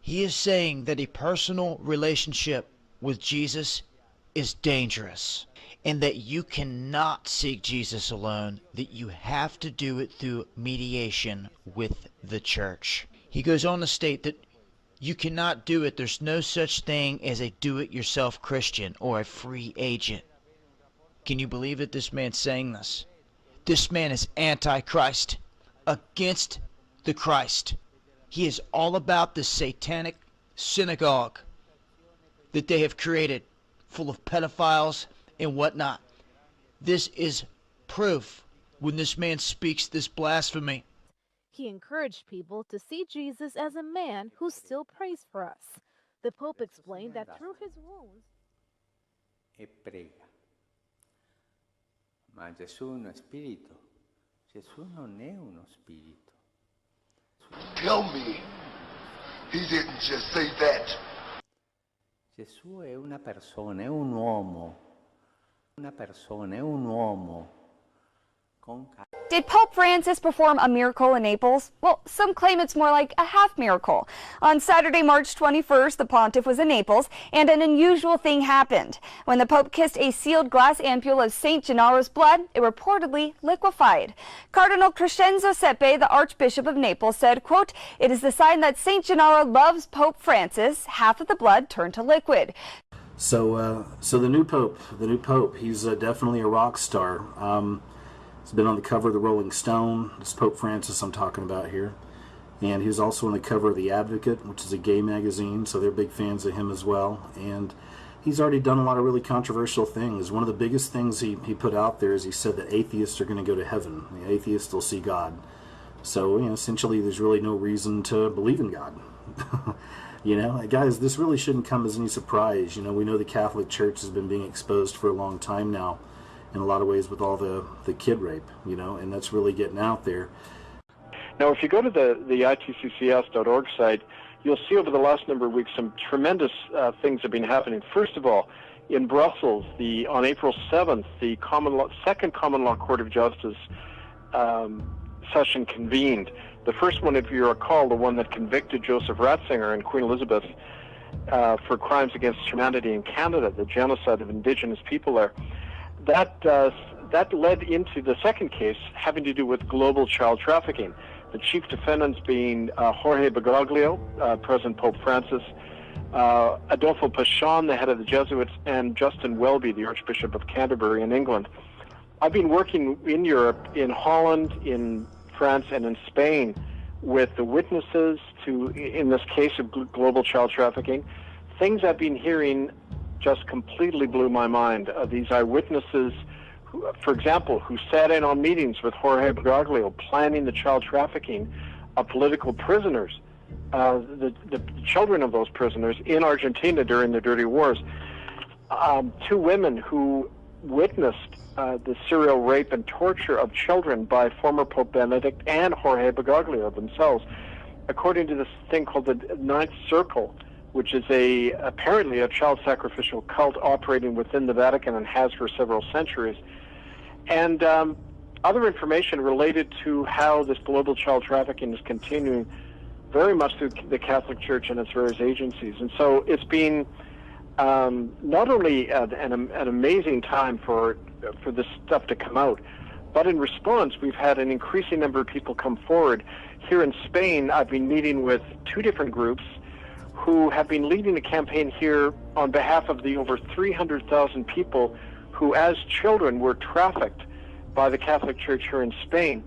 He is saying that a personal relationship with Jesus is dangerous, and that you cannot seek Jesus alone, that you have to do it through mediation with the church. He goes on to state that you cannot do it. There's no such thing as a do-it-yourself Christian or a free agent. Can you believe it? This man's saying this. This man is anti-Christ, against the Christ. He is all about the satanic synagogue that they have created, full of pedophiles and whatnot. This is proof when this man speaks this blasphemy. He encouraged people to see Jesus as a man who still prays for us. The Pope explained that through his wounds, e prega. Ma Gesù è uno spirito. Gesù non è uno spirito. Tell me, he didn't just say that. Gesù è una persona, è un uomo. Una persona, è un uomo. Did Pope Francis perform a miracle in Naples? Well, some claim it's more like a half miracle. On Saturday, March 21st, the pontiff was in Naples, and an unusual thing happened. When the Pope kissed a sealed glass ampule of St. Gennaro's blood, it reportedly liquefied. Cardinal Crescenzo Sepe, the Archbishop of Naples, said, quote, "It is the sign that St. Gennaro loves Pope Francis. Half of the blood turned to liquid." So the new pope, he's definitely a rock star. He's been on the cover of the Rolling Stone. This Pope Francis I'm talking about here. And he was also on the cover of The Advocate, which is a gay magazine, so they're big fans of him as well. And he's already done a lot of really controversial things. One of the biggest things he put out there is he said that atheists are going to go to heaven. The atheists will see God. So, essentially there's really no reason to believe in God. Guys, this really shouldn't come as any surprise. We know the Catholic Church has been being exposed for a long time now, in a lot of ways with all the kid rape, and that's really getting out there. Now, if you go to the itccs.org site, you'll see over the last number of weeks some tremendous things have been happening. First of all, in Brussels, on April 7th, the Second Common Law Court of Justice session convened. The first one, if you recall, the one that convicted Joseph Ratzinger and Queen Elizabeth for crimes against humanity in Canada, the genocide of Indigenous people there. That led into the second case having to do with global child trafficking. The chief defendants being Jorge Bergoglio, President Pope Francis, Adolfo Pachon, the head of the Jesuits, and Justin Welby, the Archbishop of Canterbury in England. I've been working in Europe, in Holland, in France, and in Spain with the witnesses in this case of global child trafficking. Things I've been hearing just completely blew my mind. These eyewitnesses, for example, who sat in on meetings with Jorge Bergoglio planning the child trafficking of political prisoners, the children of those prisoners in Argentina during the dirty wars. Two women who witnessed the serial rape and torture of children by former Pope Benedict and Jorge Bergoglio themselves, according to this thing called the Ninth Circle, which is apparently a child sacrificial cult operating within the Vatican and has for several centuries. And other information related to how this global child trafficking is continuing very much through the Catholic Church and its various agencies. And so it's been not only an amazing time for this stuff to come out, but in response, we've had an increasing number of people come forward. Here in Spain, I've been meeting with two different groups who have been leading a campaign here on behalf of the over 300,000 people who as children were trafficked by the Catholic Church here in Spain,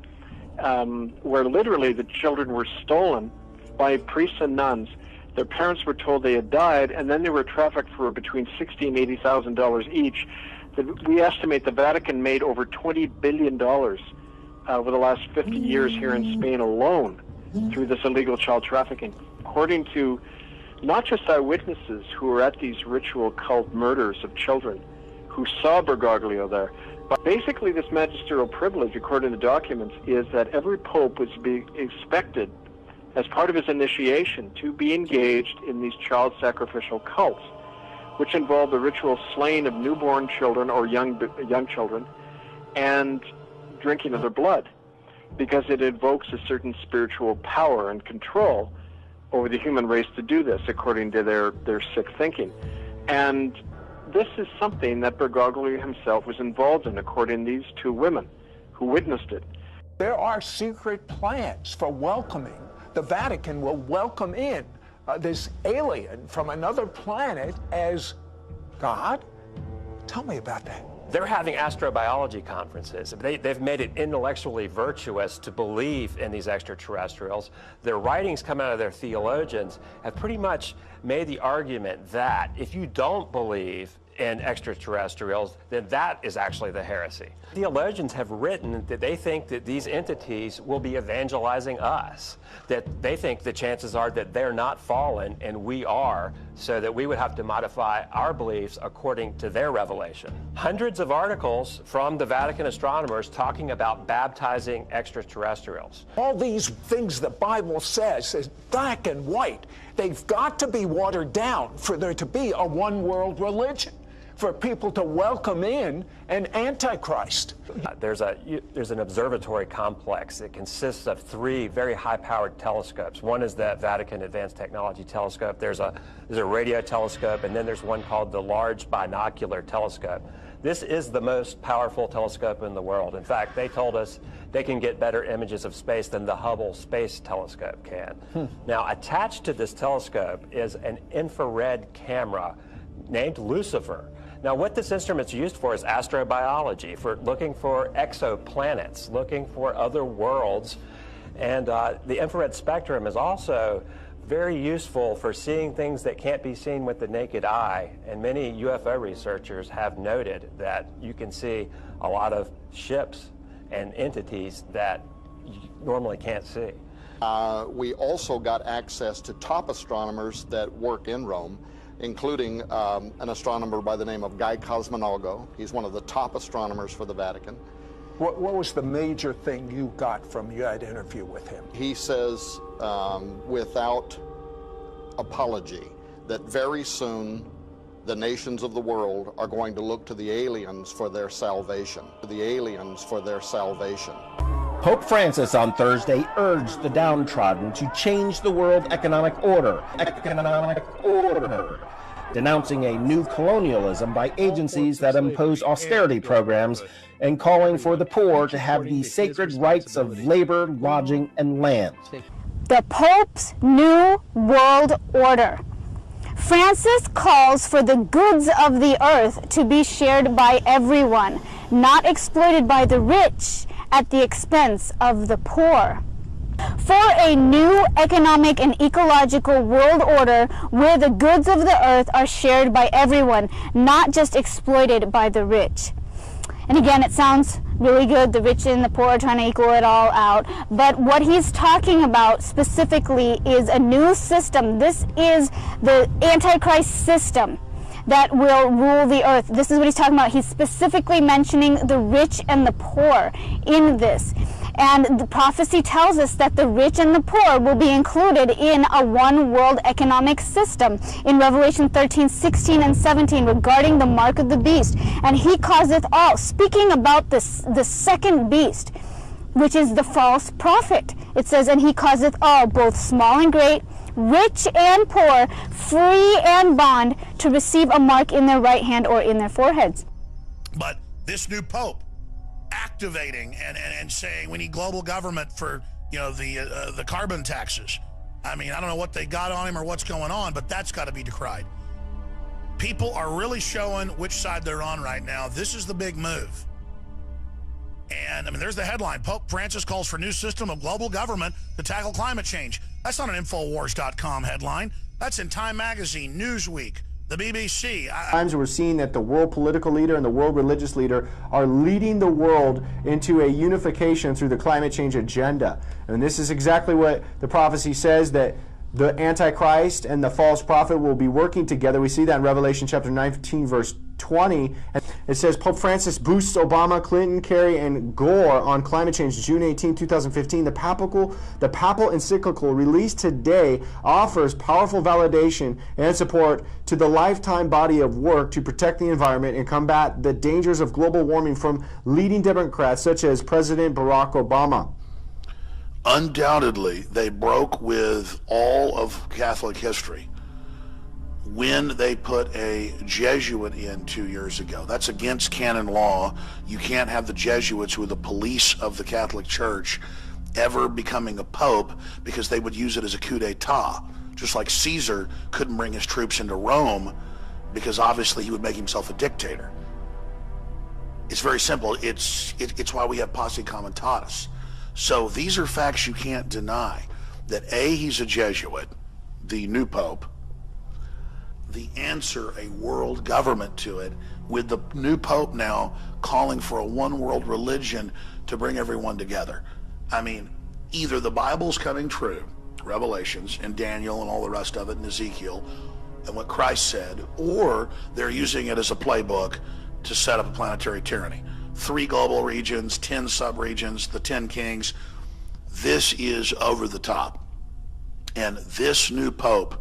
where literally the children were stolen by priests and nuns. Their parents were told they had died, and then they were trafficked for between $60,000 and $80,000 each. We estimate the Vatican made over $20 billion over the last 50 years here in Spain alone through this illegal child trafficking. According to not just eyewitnesses who were at these ritual cult murders of children, who saw Bergoglio there, but basically this magisterial privilege, according to documents, is that every pope was being expected, as part of his initiation, to be engaged in these child sacrificial cults, which involve the ritual slaying of newborn children or young children and drinking of their blood, because it evokes a certain spiritual power and control over the human race to do this, according to their sick thinking. And this is something that Bergoglio himself was involved in, according to these two women who witnessed it. There are secret plans for welcoming. The Vatican will welcome in this alien from another planet as God? Tell me about that. They're having astrobiology conferences. They've made it intellectually virtuous to believe in these extraterrestrials. Their writings come out of their theologians have pretty much made the argument that if you don't believe in extraterrestrials, then that is actually the heresy. Theologians have written that they think that these entities will be evangelizing us, that they think the chances are that they're not fallen and we are, so that we would have to modify our beliefs according to their revelation. Hundreds of articles from the Vatican astronomers talking about baptizing extraterrestrials. All these things the Bible says is black and white. They've got to be watered down for there to be a one-world religion, for people to welcome in an antichrist. There's an observatory complex that consists of 3 very high-powered telescopes. One is the Vatican Advanced Technology Telescope. There's a radio telescope, and then there's one called the Large Binocular Telescope. This is the most powerful telescope in the world. In fact, they told us they can get better images of space than the Hubble Space Telescope can. Now, attached to this telescope is an infrared camera named Lucifer. Now, what this instrument's used for is astrobiology, for looking for exoplanets, looking for other worlds. And the infrared spectrum is also very useful for seeing things that can't be seen with the naked eye. And many UFO researchers have noted that you can see a lot of ships and entities that you normally can't see. We also got access to top astronomers that work in Rome, including an astronomer by the name of Guy Cosmonago. He's one of the top astronomers for the Vatican. What was the major thing you got from that interview with him? He says, without apology, that very soon the nations of the world are going to look to the aliens for their salvation. Pope Francis on Thursday urged the downtrodden to change the world economic order, denouncing a new colonialism by agencies that impose austerity programs and calling for the poor to have the sacred rights of labor, lodging, and land. The Pope's New World Order. Francis calls for the goods of the earth to be shared by everyone, not exploited by the rich at the expense of the poor. For a new economic and ecological world order where the goods of the earth are shared by everyone, not just exploited by the rich. And again, it sounds really good, the rich and the poor are trying to equal it all out, but what he's talking about specifically is a new system. This is the Antichrist system that will rule the earth. This is what he's talking about. He's specifically mentioning the rich and the poor in this. And the prophecy tells us that the rich and the poor will be included in a one world economic system in Revelation 13, 16, and 17 regarding the mark of the beast. And he causeth all, speaking about the second beast, which is the false prophet. It says, and he causeth all, both small and great, rich and poor, free and bond, to receive a mark in their right hand or in their foreheads. But this new pope activating and saying we need global government for, you know, the carbon taxes. I mean, I don't know what they got on him or what's going on, but that's got to be decried. People are really showing which side they're on right now. This is the big move. And I mean, there's the headline: Pope Francis calls for new system of global government to tackle climate change. That's not an Infowars.com headline. That's in Time Magazine, Newsweek, the BBC. Times we're seeing that the world political leader and the world religious leader are leading the world into a unification through the climate change agenda. And this is exactly what the prophecy says, that the Antichrist and the false prophet will be working together. We see that in Revelation chapter 19, verse 20. And it says Pope Francis boosts Obama, Clinton, Kerry, and Gore on climate change. June 18, 2015. The papal encyclical released today offers powerful validation and support to the lifetime body of work to protect the environment and combat the dangers of global warming from leading Democrats such as President Barack Obama. Undoubtedly, they broke with all of Catholic history when they put a Jesuit in 2 years ago. That's against canon law. You can't have the Jesuits, who are the police of the Catholic Church, ever becoming a pope, because they would use it as a coup d'etat. Just like Caesar couldn't bring his troops into Rome because obviously he would make himself a dictator. It's very simple. It's why we have posse comitatus. So these are facts you can't deny. That A, he's a Jesuit, the new pope, the answer a world government to it, with the new Pope now calling for a one world religion to bring everyone together. I mean, either the Bible's coming true, Revelations and Daniel and all the rest of it, and Ezekiel, and what Christ said, or they're using it as a playbook to set up a planetary tyranny. 3 global regions, 10 sub-regions, the 10 kings. This is over the top. And this new Pope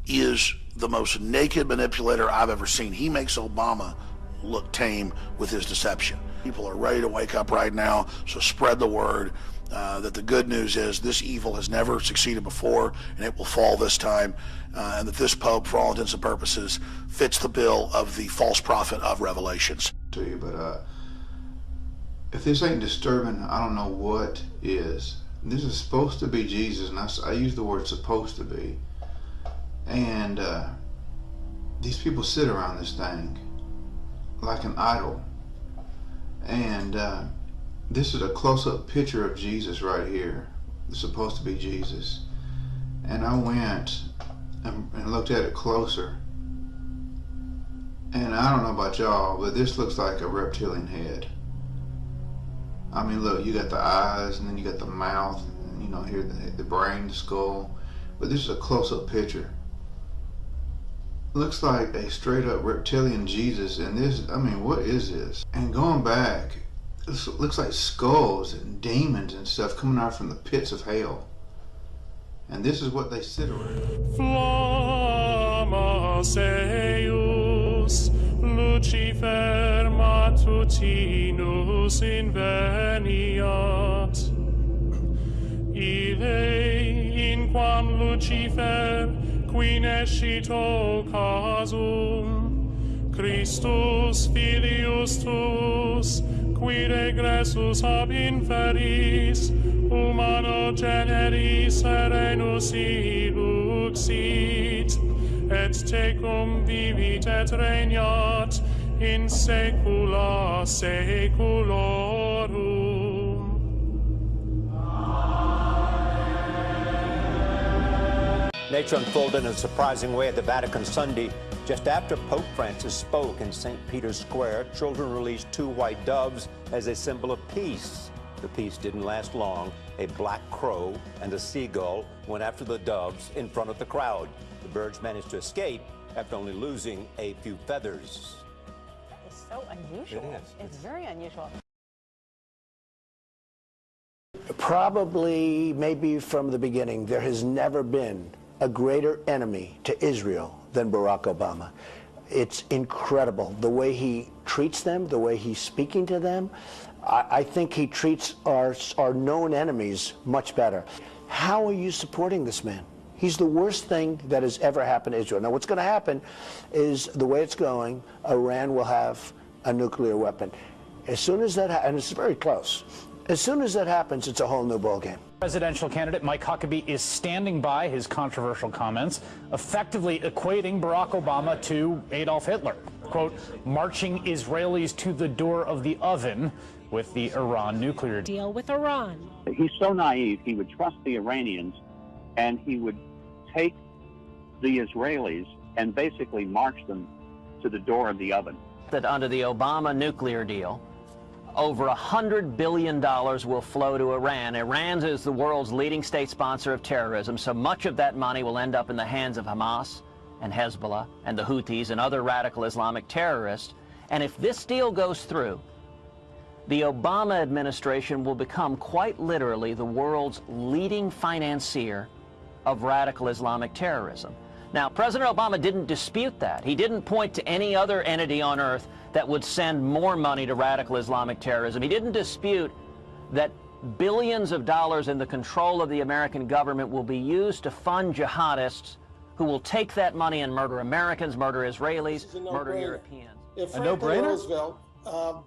is the most naked manipulator I've ever seen. He makes Obama look tame with his deception. People are ready to wake up right now, so spread the word that the good news is this evil has never succeeded before, and it will fall this time, and that this Pope, for all intents and purposes, fits the bill of the false prophet of Revelations. To you, but if this ain't disturbing, I don't know what is. This is supposed to be Jesus, and I use the word supposed to be. And these people sit around this thing like an idol. And this is a close-up picture of Jesus right here. It's supposed to be Jesus. And I went and looked at it closer. And I don't know about y'all, but this looks like a reptilian head. I mean, look, you got the eyes, and then you got the mouth, and, you know, here the brain, the skull. But this is a close-up picture. Looks like a straight-up reptilian Jesus, and this, I mean, what is this? And going back, it looks like skulls and demons and stuff coming out from the pits of hell. And this is what they sit around. Flamma Seus, Lucifer matutinus inveniat. Ille inquam Lucifer qui nescito casum, Christus filius tuus, qui regressus ab inferis, humano generis serenus iluxit, et tecum vivit et regnat in saecula saeculorum. Nature unfolded in a surprising way at the Vatican Sunday. Just after Pope Francis spoke in St. Peter's Square, children released 2 white doves as a symbol of peace. The peace didn't last long. A black crow and a seagull went after the doves in front of the crowd. The birds managed to escape after only losing a few feathers. That is so unusual. It is. It's very unusual. Probably, maybe from the beginning, there has never been a greater enemy to Israel than Barack Obama. It's incredible the way he treats them, the way he's speaking to them. I think he treats our known enemies much better. How are you supporting this man? He's the worst thing that has ever happened to Israel. Now, what's going to happen is, the way it's going, Iran will have a nuclear weapon. As soon as that happens, and it's very close, as soon as that happens, it's a whole new ballgame. Presidential candidate Mike Huckabee is standing by his controversial comments, effectively equating Barack Obama to Adolf Hitler. Quote, marching Israelis to the door of the oven with the Iran nuclear deal with Iran. He's so naive, he would trust the Iranians and he would take the Israelis and basically march them to the door of the oven. That under the Obama nuclear deal, over $100 billion will flow to Iran. Iran is the world's leading state sponsor of terrorism, so much of that money will end up in the hands of Hamas and Hezbollah and the Houthis and other radical Islamic terrorists. And if this deal goes through, the Obama administration will become quite literally the world's leading financier of radical Islamic terrorism. Now, President Obama didn't dispute that. He didn't point to any other entity on earth that would send more money to radical Islamic terrorism. He didn't dispute that billions of dollars in the control of the American government will be used to fund jihadists who will take that money and murder Americans, murder Israelis, murder Europeans. If Franklin Roosevelt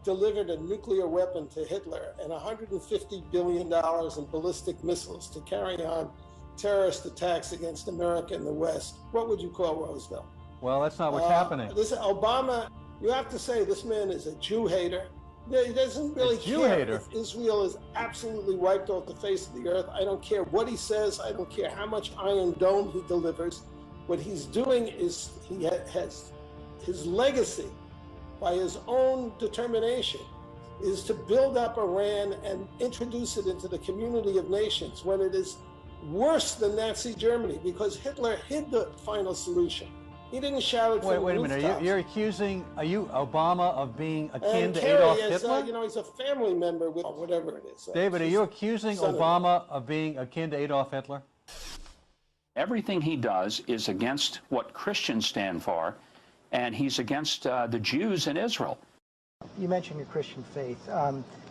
delivered a nuclear weapon to Hitler and $150 billion in ballistic missiles to carry on terrorist attacks against America and the West, what would you call Roosevelt? Well, that's not what's happening. This Obama, you have to say this man is a Jew hater. He doesn't really care if Israel is absolutely wiped off the face of the earth. I don't care what he says. I don't care how much Iron Dome he delivers. What he's doing is he has his legacy by his own determination is to build up Iran and introduce it into the community of nations when it is worse than Nazi Germany, because Hitler hid the final solution. He didn't shout it from the Wait a minute. You're accusing Obama of being akin to Kerry Adolf is, Hitler? you know, he's a family member with whatever it is. David, are you accusing Obama of being akin to Adolf Hitler? Everything he does is against what Christians stand for, and he's against the Jews in Israel. You mentioned your Christian faith.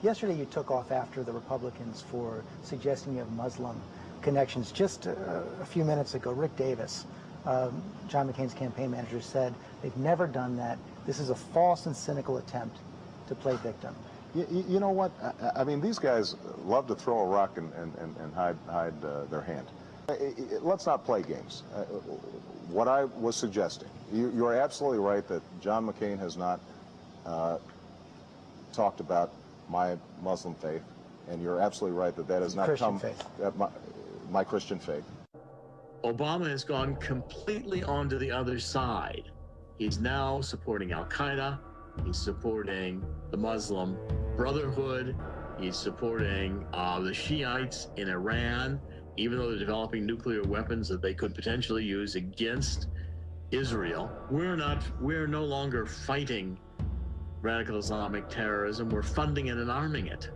Yesterday you took off after the Republicans for suggesting you have Muslim connections. Just a few minutes ago, Rick Davis, John McCain's campaign manager, said they've never done that. This is a false and cynical attempt to play victim. You know what? I mean, these guys love to throw a rock and hide their hand. Let's not play games. What I was suggesting, you're absolutely right that John McCain has not talked about my Muslim faith, and you're absolutely right that that has not Christian come faith. My Christian faith. Obama has gone completely onto the other side. He's now supporting Al-Qaeda. He's supporting the Muslim Brotherhood. He's supporting the Shiites in Iran, even though they're developing nuclear weapons that they could potentially use against Israel. We're no longer fighting radical Islamic terrorism. We're funding it and arming it.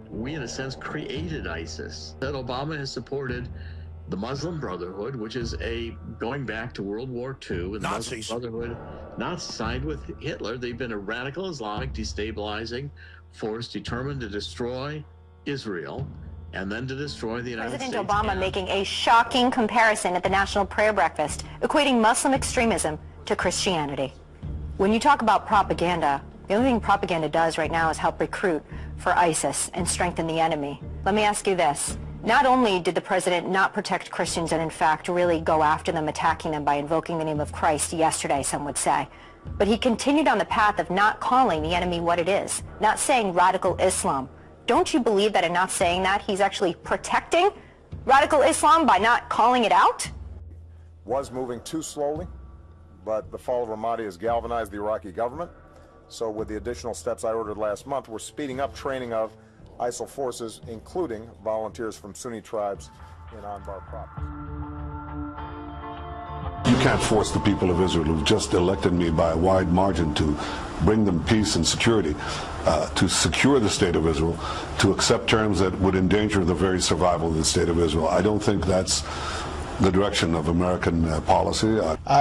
We, in a sense, created ISIS. That Obama has supported the Muslim Brotherhood, which is going back to World War II. And the Nazis. Muslim Brotherhood not signed with Hitler. They've been a radical Islamic destabilizing force determined to destroy Israel and then to destroy the United States. President Obama making a shocking comparison at the National Prayer Breakfast, equating Muslim extremism to Christianity. When you talk about propaganda, the only thing propaganda does right now is help recruit for ISIS and strengthen the enemy. Let me ask you this. Not only did the president not protect Christians and in fact really go after them, attacking them by invoking the name of Christ yesterday, some would say, but he continued on the path of not calling the enemy what it is, not saying radical Islam. Don't you believe that in not saying that, he's actually protecting radical Islam by not calling it out? Was moving too slowly, but the fall of Ramadi has galvanized the Iraqi government. So with the additional steps I ordered last month, we're speeding up training of ISIL forces, including volunteers from Sunni tribes in Anbar province. You can't force the people of Israel who've just elected me by a wide margin to bring them peace and security, to secure the state of Israel, to accept terms that would endanger the very survival of the state of Israel. I don't think that's the direction of American policy.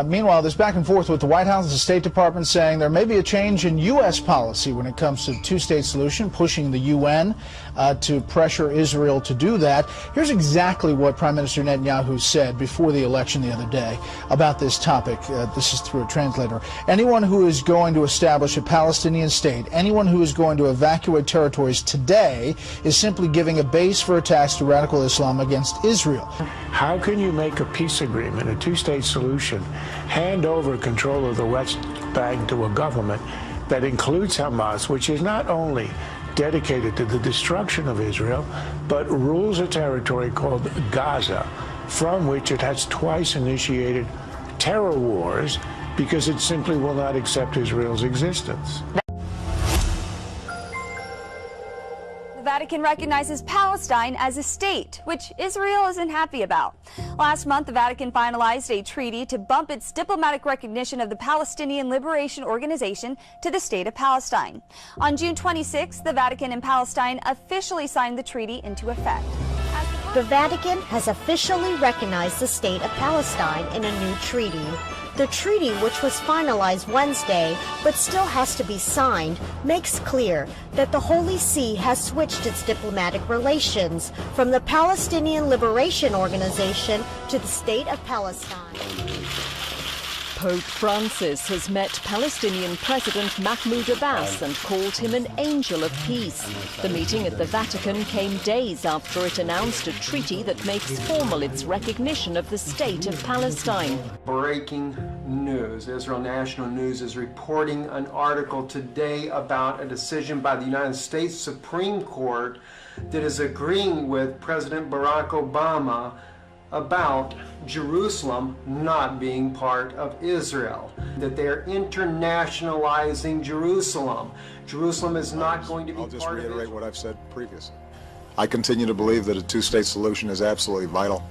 Meanwhile, there's back and forth with the White House and the State Department saying there may be a change in U.S. policy when it comes to the two-state solution, pushing the UN to pressure Israel to do that. Here's exactly what Prime Minister Netanyahu said before the election the other day about this topic. This is through a translator. Anyone who is going to establish a Palestinian state, anyone who is going to evacuate territories today is simply giving a base for attacks to radical Islam against Israel. How can you make a peace agreement, a two-state solution, hand over control of the West Bank to a government that includes Hamas, which is not only dedicated to the destruction of Israel, but rules a territory called Gaza, from which it has twice initiated terror wars because it simply will not accept Israel's existence? The Vatican recognizes Palestine as a state, which Israel isn't happy about. Last month, the Vatican finalized a treaty to bump its diplomatic recognition of the Palestinian Liberation Organization to the state of Palestine. On June 26, the Vatican and Palestine officially signed the treaty into effect. The Vatican has officially recognized the state of Palestine in a new treaty. The treaty, which was finalized Wednesday but still has to be signed, makes clear that the Holy See has switched its diplomatic relations from the Palestinian Liberation Organization to the State of Palestine. Pope Francis has met Palestinian President Mahmoud Abbas and called him an angel of peace. The meeting at the Vatican came days after it announced a treaty that makes formal its recognition of the state of Palestine. Breaking news. Israel National News is reporting an article today about a decision by the United States Supreme Court that is agreeing with President Barack Obama about Jerusalem not being part of Israel, that they're internationalizing Jerusalem. Jerusalem is not going to be part of Israel. I'll just reiterate what I've said previously. I continue to believe that a two-state solution is absolutely vital.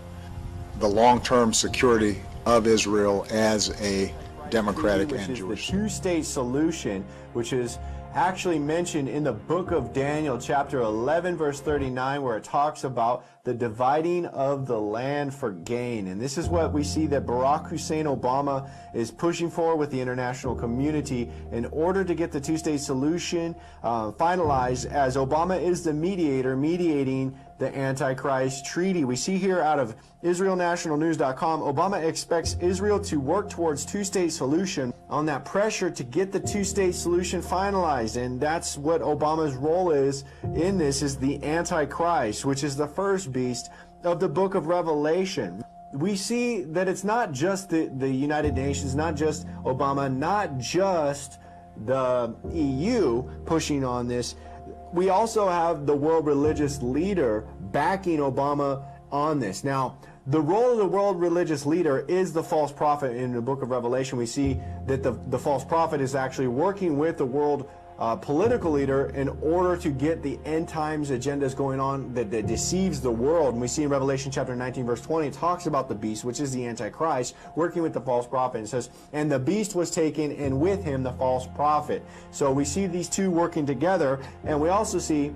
The long-term security of Israel as a democratic and Jewish. The two-state solution, which is actually mentioned in the book of Daniel, chapter 11, verse 39, where it talks about the dividing of the land for gain. And this is what we see that Barack Hussein Obama is pushing for with the international community in order to get the two-state solution finalized, as Obama is the mediator mediating the Antichrist treaty. We see here out of IsraelNationalNews.com, Obama expects Israel to work towards two-state solution on that pressure to get the two-state solution finalized. And that's what Obama's role is in this, is the Antichrist, which is the first beast of the book of Revelation. We see that it's not just the United Nations, not just Obama, not just the EU pushing on this. We also have the world religious leader backing Obama on this. Now, the role of the world religious leader is the false prophet. In the book of Revelation, we see that the false prophet is actually working with the world political leader in order to get the end times agendas going on that deceives the world. And we see in Revelation chapter 19 verse 20, it talks about the beast, which is the Antichrist, working with the false prophet. And it says, and the beast was taken, and with him the false prophet. So we see these two working together, and we also see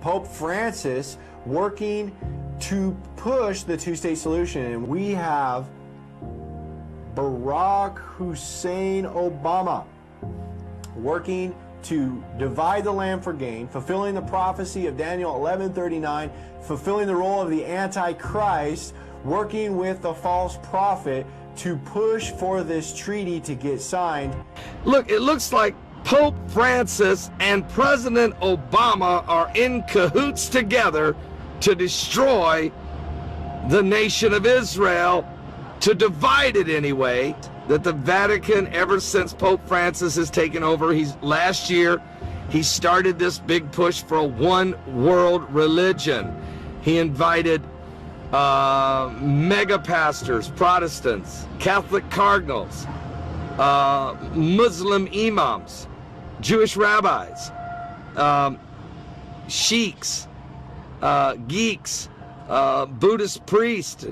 Pope Francis working to push the two-state solution. And we have Barack Hussein Obama working to divide the land for gain, fulfilling the prophecy of Daniel 11:39, fulfilling the role of the Antichrist, working with the false prophet to push for this treaty to get signed. Look, it looks like Pope Francis and President Obama are in cahoots together to destroy the nation of Israel, to divide it anyway. That the Vatican, ever since Pope Francis has taken over, last year, he started this big push for a one world religion. He invited mega pastors, Protestants, Catholic cardinals, Muslim imams, Jewish rabbis, sheiks, geeks, Buddhist priests,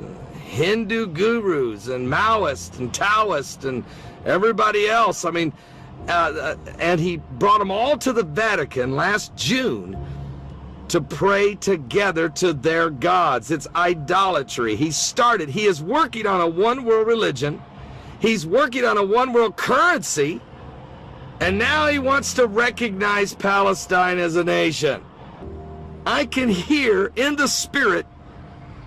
Hindu gurus, and Maoists and Taoists and everybody else. I mean, and he brought them all to the Vatican last June to pray together to their gods. It's idolatry. He is working on a one world religion. He's working on a one world currency. And now he wants to recognize Palestine as a nation. I can hear in the spirit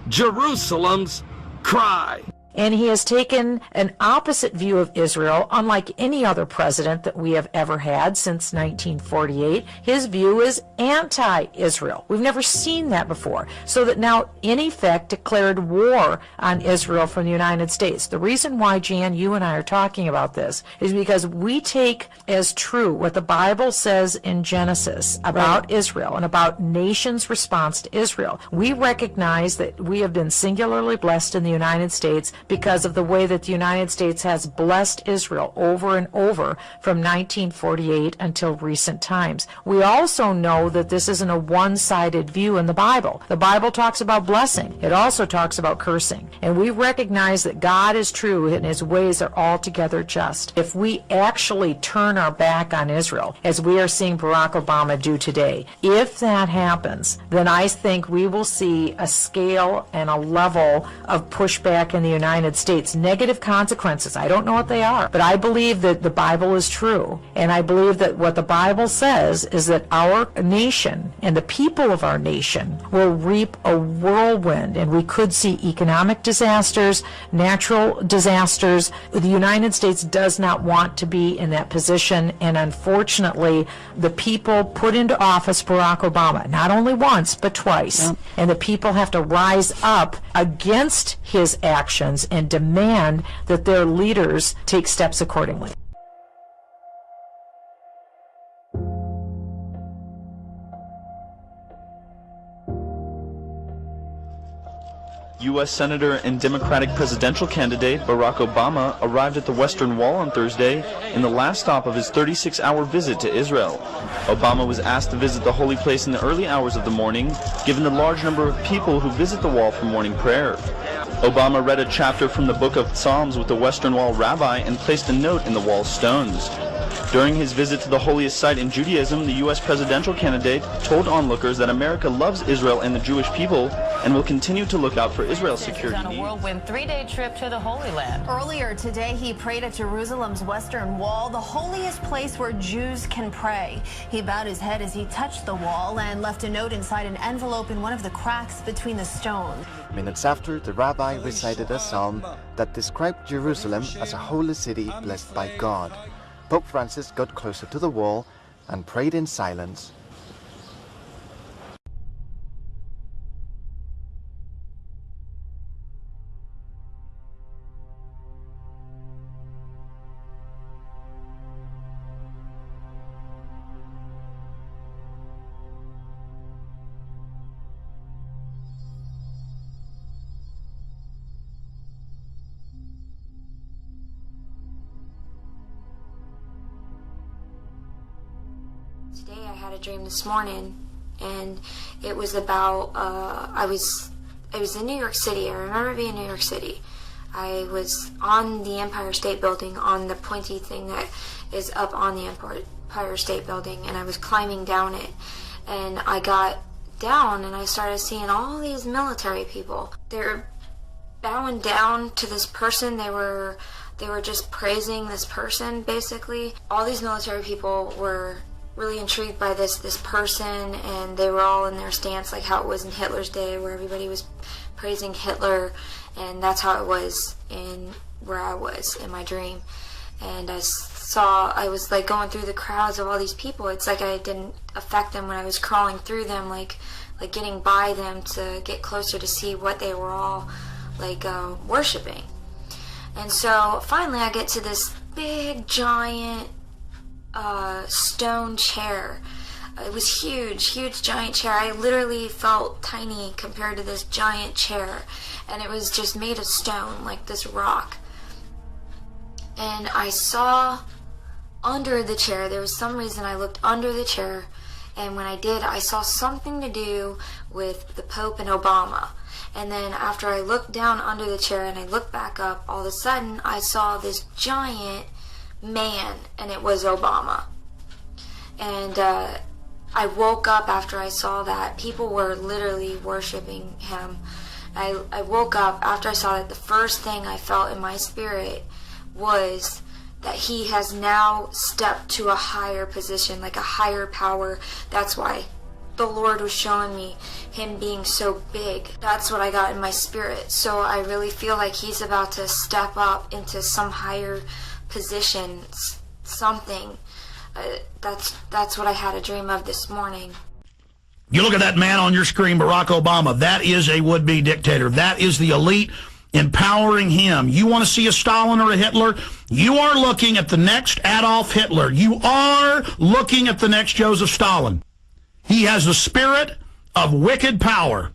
Jerusalem's cry. And he has taken an opposite view of Israel, unlike any other president that we have ever had since 1948. His view is anti-Israel. We've never seen that before. So that now, in effect, declared war on Israel from the United States. The reason why, Jan, you and I are talking about this is because we take as true what the Bible says in Genesis about Israel and about nations' response to Israel. We recognize that we have been singularly blessed in the United States because of the way that the United States has blessed Israel over and over from 1948 until recent times. We also know that this isn't a one-sided view in the Bible. The Bible talks about blessing. It also talks about cursing. And we recognize that God is true and his ways are altogether just. If we actually turn our back on Israel, as we are seeing Barack Obama do today, if that happens, then I think we will see a scale and a level of pushback in the United States, negative consequences. I don't know what they are, but I believe that the Bible is true. And I believe that what the Bible says is that our nation and the people of our nation will reap a whirlwind, and we could see economic disasters, natural disasters. The United States does not want to be in that position, and unfortunately, the people put into office Barack Obama, not only once, but twice. And the people have to rise up against his actions and demand that their leaders take steps accordingly. U.S. Senator and Democratic presidential candidate Barack Obama arrived at the Western Wall on Thursday in the last stop of his 36-hour visit to Israel. Obama was asked to visit the holy place in the early hours of the morning, given the large number of people who visit the wall for morning prayer. Obama read a chapter from the Book of Psalms with the Western Wall rabbi and placed a note in the wall's stones. During his visit to the holiest site in Judaism, the U.S. presidential candidate told onlookers that America loves Israel and the Jewish people and will continue to look out for Israel's security on a whirlwind three-day trip to the Holy Land. Earlier today, he prayed at Jerusalem's Western Wall, the holiest place where Jews can pray. He bowed his head as he touched the wall and left a note inside an envelope in one of the cracks between the stones. Minutes after, the rabbi recited a psalm that described Jerusalem as a holy city blessed by God. Pope Francis got closer to the wall and prayed in silence. Today I had a dream this morning, and it was about, I was in New York City. I remember being in New York City. I was on the Empire State Building, on the pointy thing that is up on the Empire State Building, and I was climbing down it. And I got down, and I started seeing all these military people. They were bowing down to this person. They were just praising this person, basically. All these military people were really intrigued by this person, and they were all in their stance like how it was in Hitler's day, where everybody was praising Hitler, and that's how it was in where I was in my dream. And I was like going through the crowds of all these people. It's like I didn't affect them when I was crawling through them, like getting by them to get closer to see what they were all like worshiping. And so finally I get to this big giant stone chair. It was huge, giant chair. I literally felt tiny compared to this giant chair, and it was just made of stone, like this rock. And I saw under the chair, there was some reason I looked under the chair, and when I did, I saw something to do with the Pope and Obama. And then after I looked down under the chair and I looked back up, all of a sudden I saw this giant man, and it was Obama. And I woke up after I saw that. People were literally worshiping him. I woke up after I saw that. The first thing I felt in my spirit was that he has now stepped to a higher position, like a higher power. That's why the Lord was showing me him being so big. That's what I got in my spirit. So I really feel like he's about to step up into some higher position, something. That's what I had a dream of this morning. You look at that man on your screen, Barack Obama. That is a would-be dictator. That is the elite empowering him. You want to see a Stalin or a Hitler? You are looking at the next Adolf Hitler. You are looking at the next Joseph Stalin. He has a spirit of wicked power.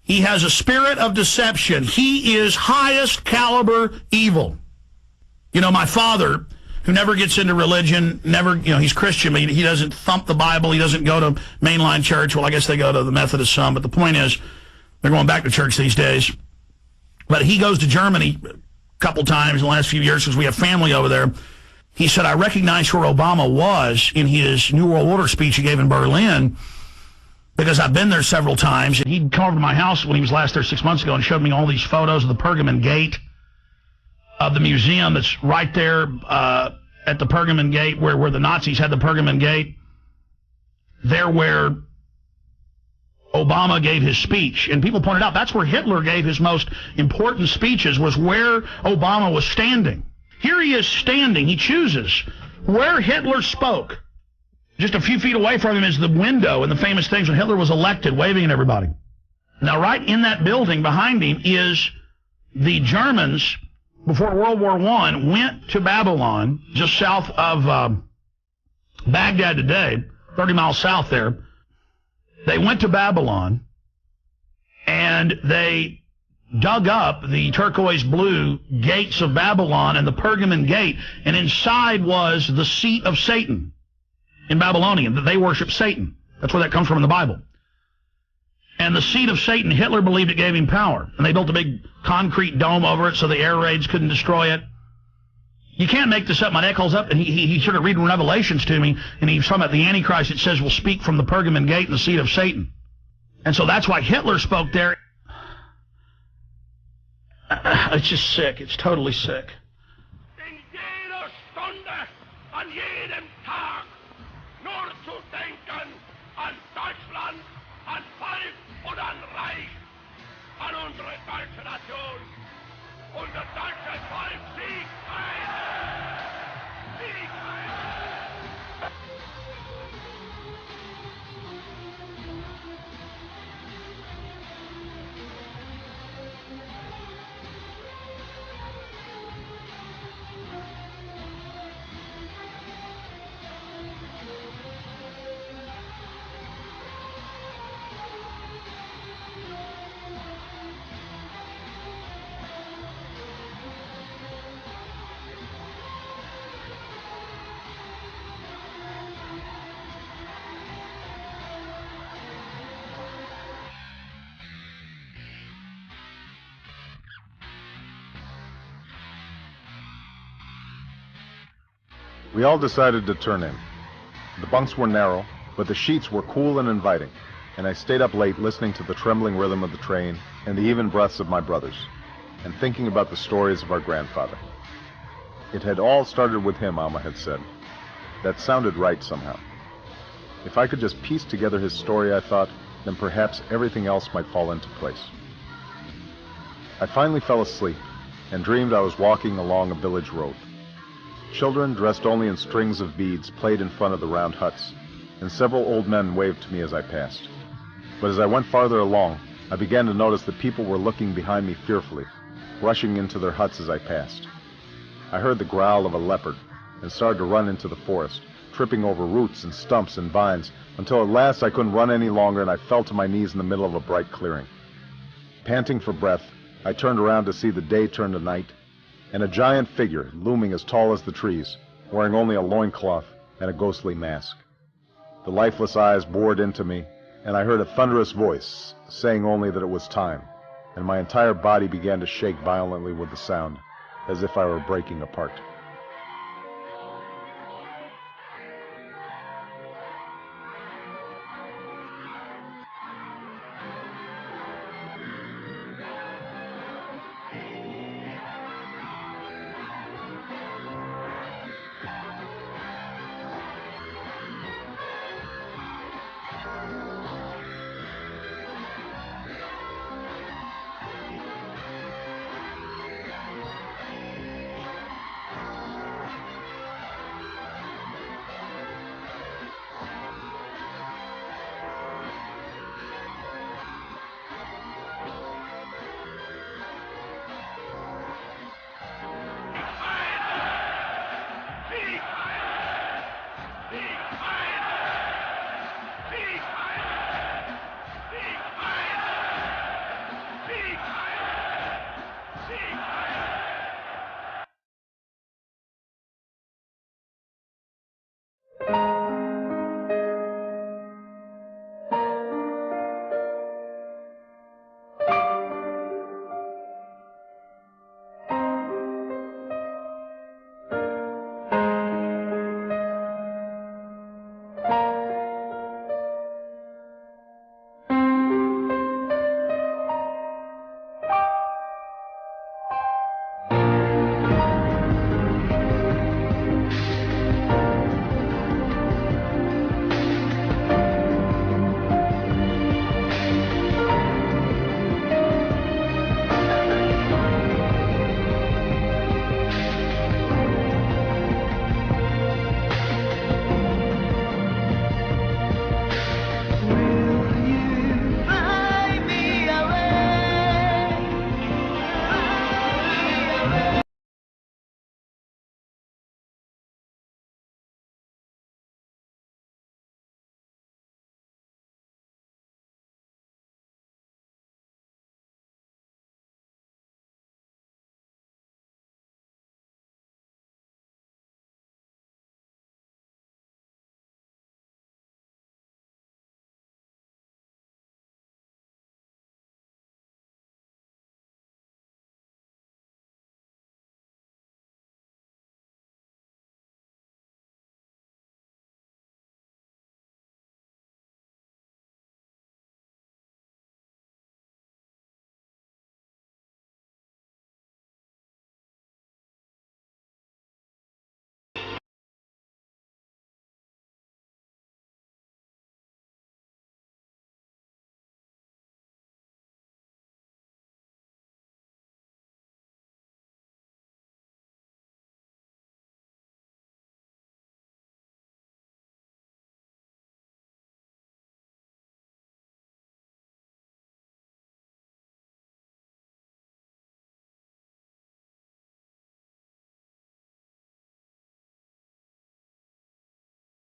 He has a spirit of deception. He is highest caliber evil. You know, my father, who never gets into religion, he's Christian, but he doesn't thump the Bible. He doesn't go to mainline church. Well, I guess they go to the Methodist some, but the point is, they're going back to church these days. But he goes to Germany a couple times in the last few years because we have family over there. He said, I recognized where Obama was in his New World Order speech he gave in Berlin because I've been there several times. And he'd come over to my house when he was last there 6 months ago and showed me all these photos of the Pergamon Gate, of the museum that's right there at the Pergamon Gate where the Nazis had the Pergamon Gate, there where Obama gave his speech. And people pointed out that's where Hitler gave his most important speeches, was where Obama was standing. Here he is standing. He chooses where Hitler spoke. Just a few feet away from him is the window and the famous things when Hitler was elected, waving at everybody. Now, right in that building behind him is the Germans, before World War I, went to Babylon, just south of Baghdad today, 30 miles south there. They went to Babylon, and they dug up the turquoise blue gates of Babylon and the Pergamon gate, and inside was the seat of Satan in Babylonian, that they worship Satan. That's where that comes from in the Bible. And the seat of Satan, Hitler believed it gave him power, and they built a big concrete dome over it so the air raids couldn't destroy it. You can't make this up. My neck holds up, and he started reading Revelations to me, and he was talking about the Antichrist. It says will speak from the Pergamon gate and the seat of Satan. And so that's why Hitler spoke there. It's just sick. It's totally sick. In jeder Stunde, an jedem Tag, nur zu denken an Deutschland, an Volk und an Reich, an unsere deutsche Nation. Unser deutsches Volk siegt ein! Siegt ein! We all decided to turn in. The bunks were narrow, but the sheets were cool and inviting, and I stayed up late listening to the trembling rhythm of the train and the even breaths of my brothers, and thinking about the stories of our grandfather. It had all started with him, Alma had said. That sounded right somehow. If I could just piece together his story, I thought, then perhaps everything else might fall into place. I finally fell asleep and dreamed I was walking along a village road. Children, dressed only in strings of beads, played in front of the round huts, and several old men waved to me as I passed. But as I went farther along, I began to notice that people were looking behind me fearfully, rushing into their huts as I passed. I heard the growl of a leopard, and started to run into the forest, tripping over roots and stumps and vines, until at last I couldn't run any longer and I fell to my knees in the middle of a bright clearing. Panting for breath, I turned around to see the day turn to night, and a giant figure looming as tall as the trees, wearing only a loincloth and a ghostly mask. The lifeless eyes bored into me, and I heard a thunderous voice saying only that it was time, and my entire body began to shake violently with the sound, as if I were breaking apart.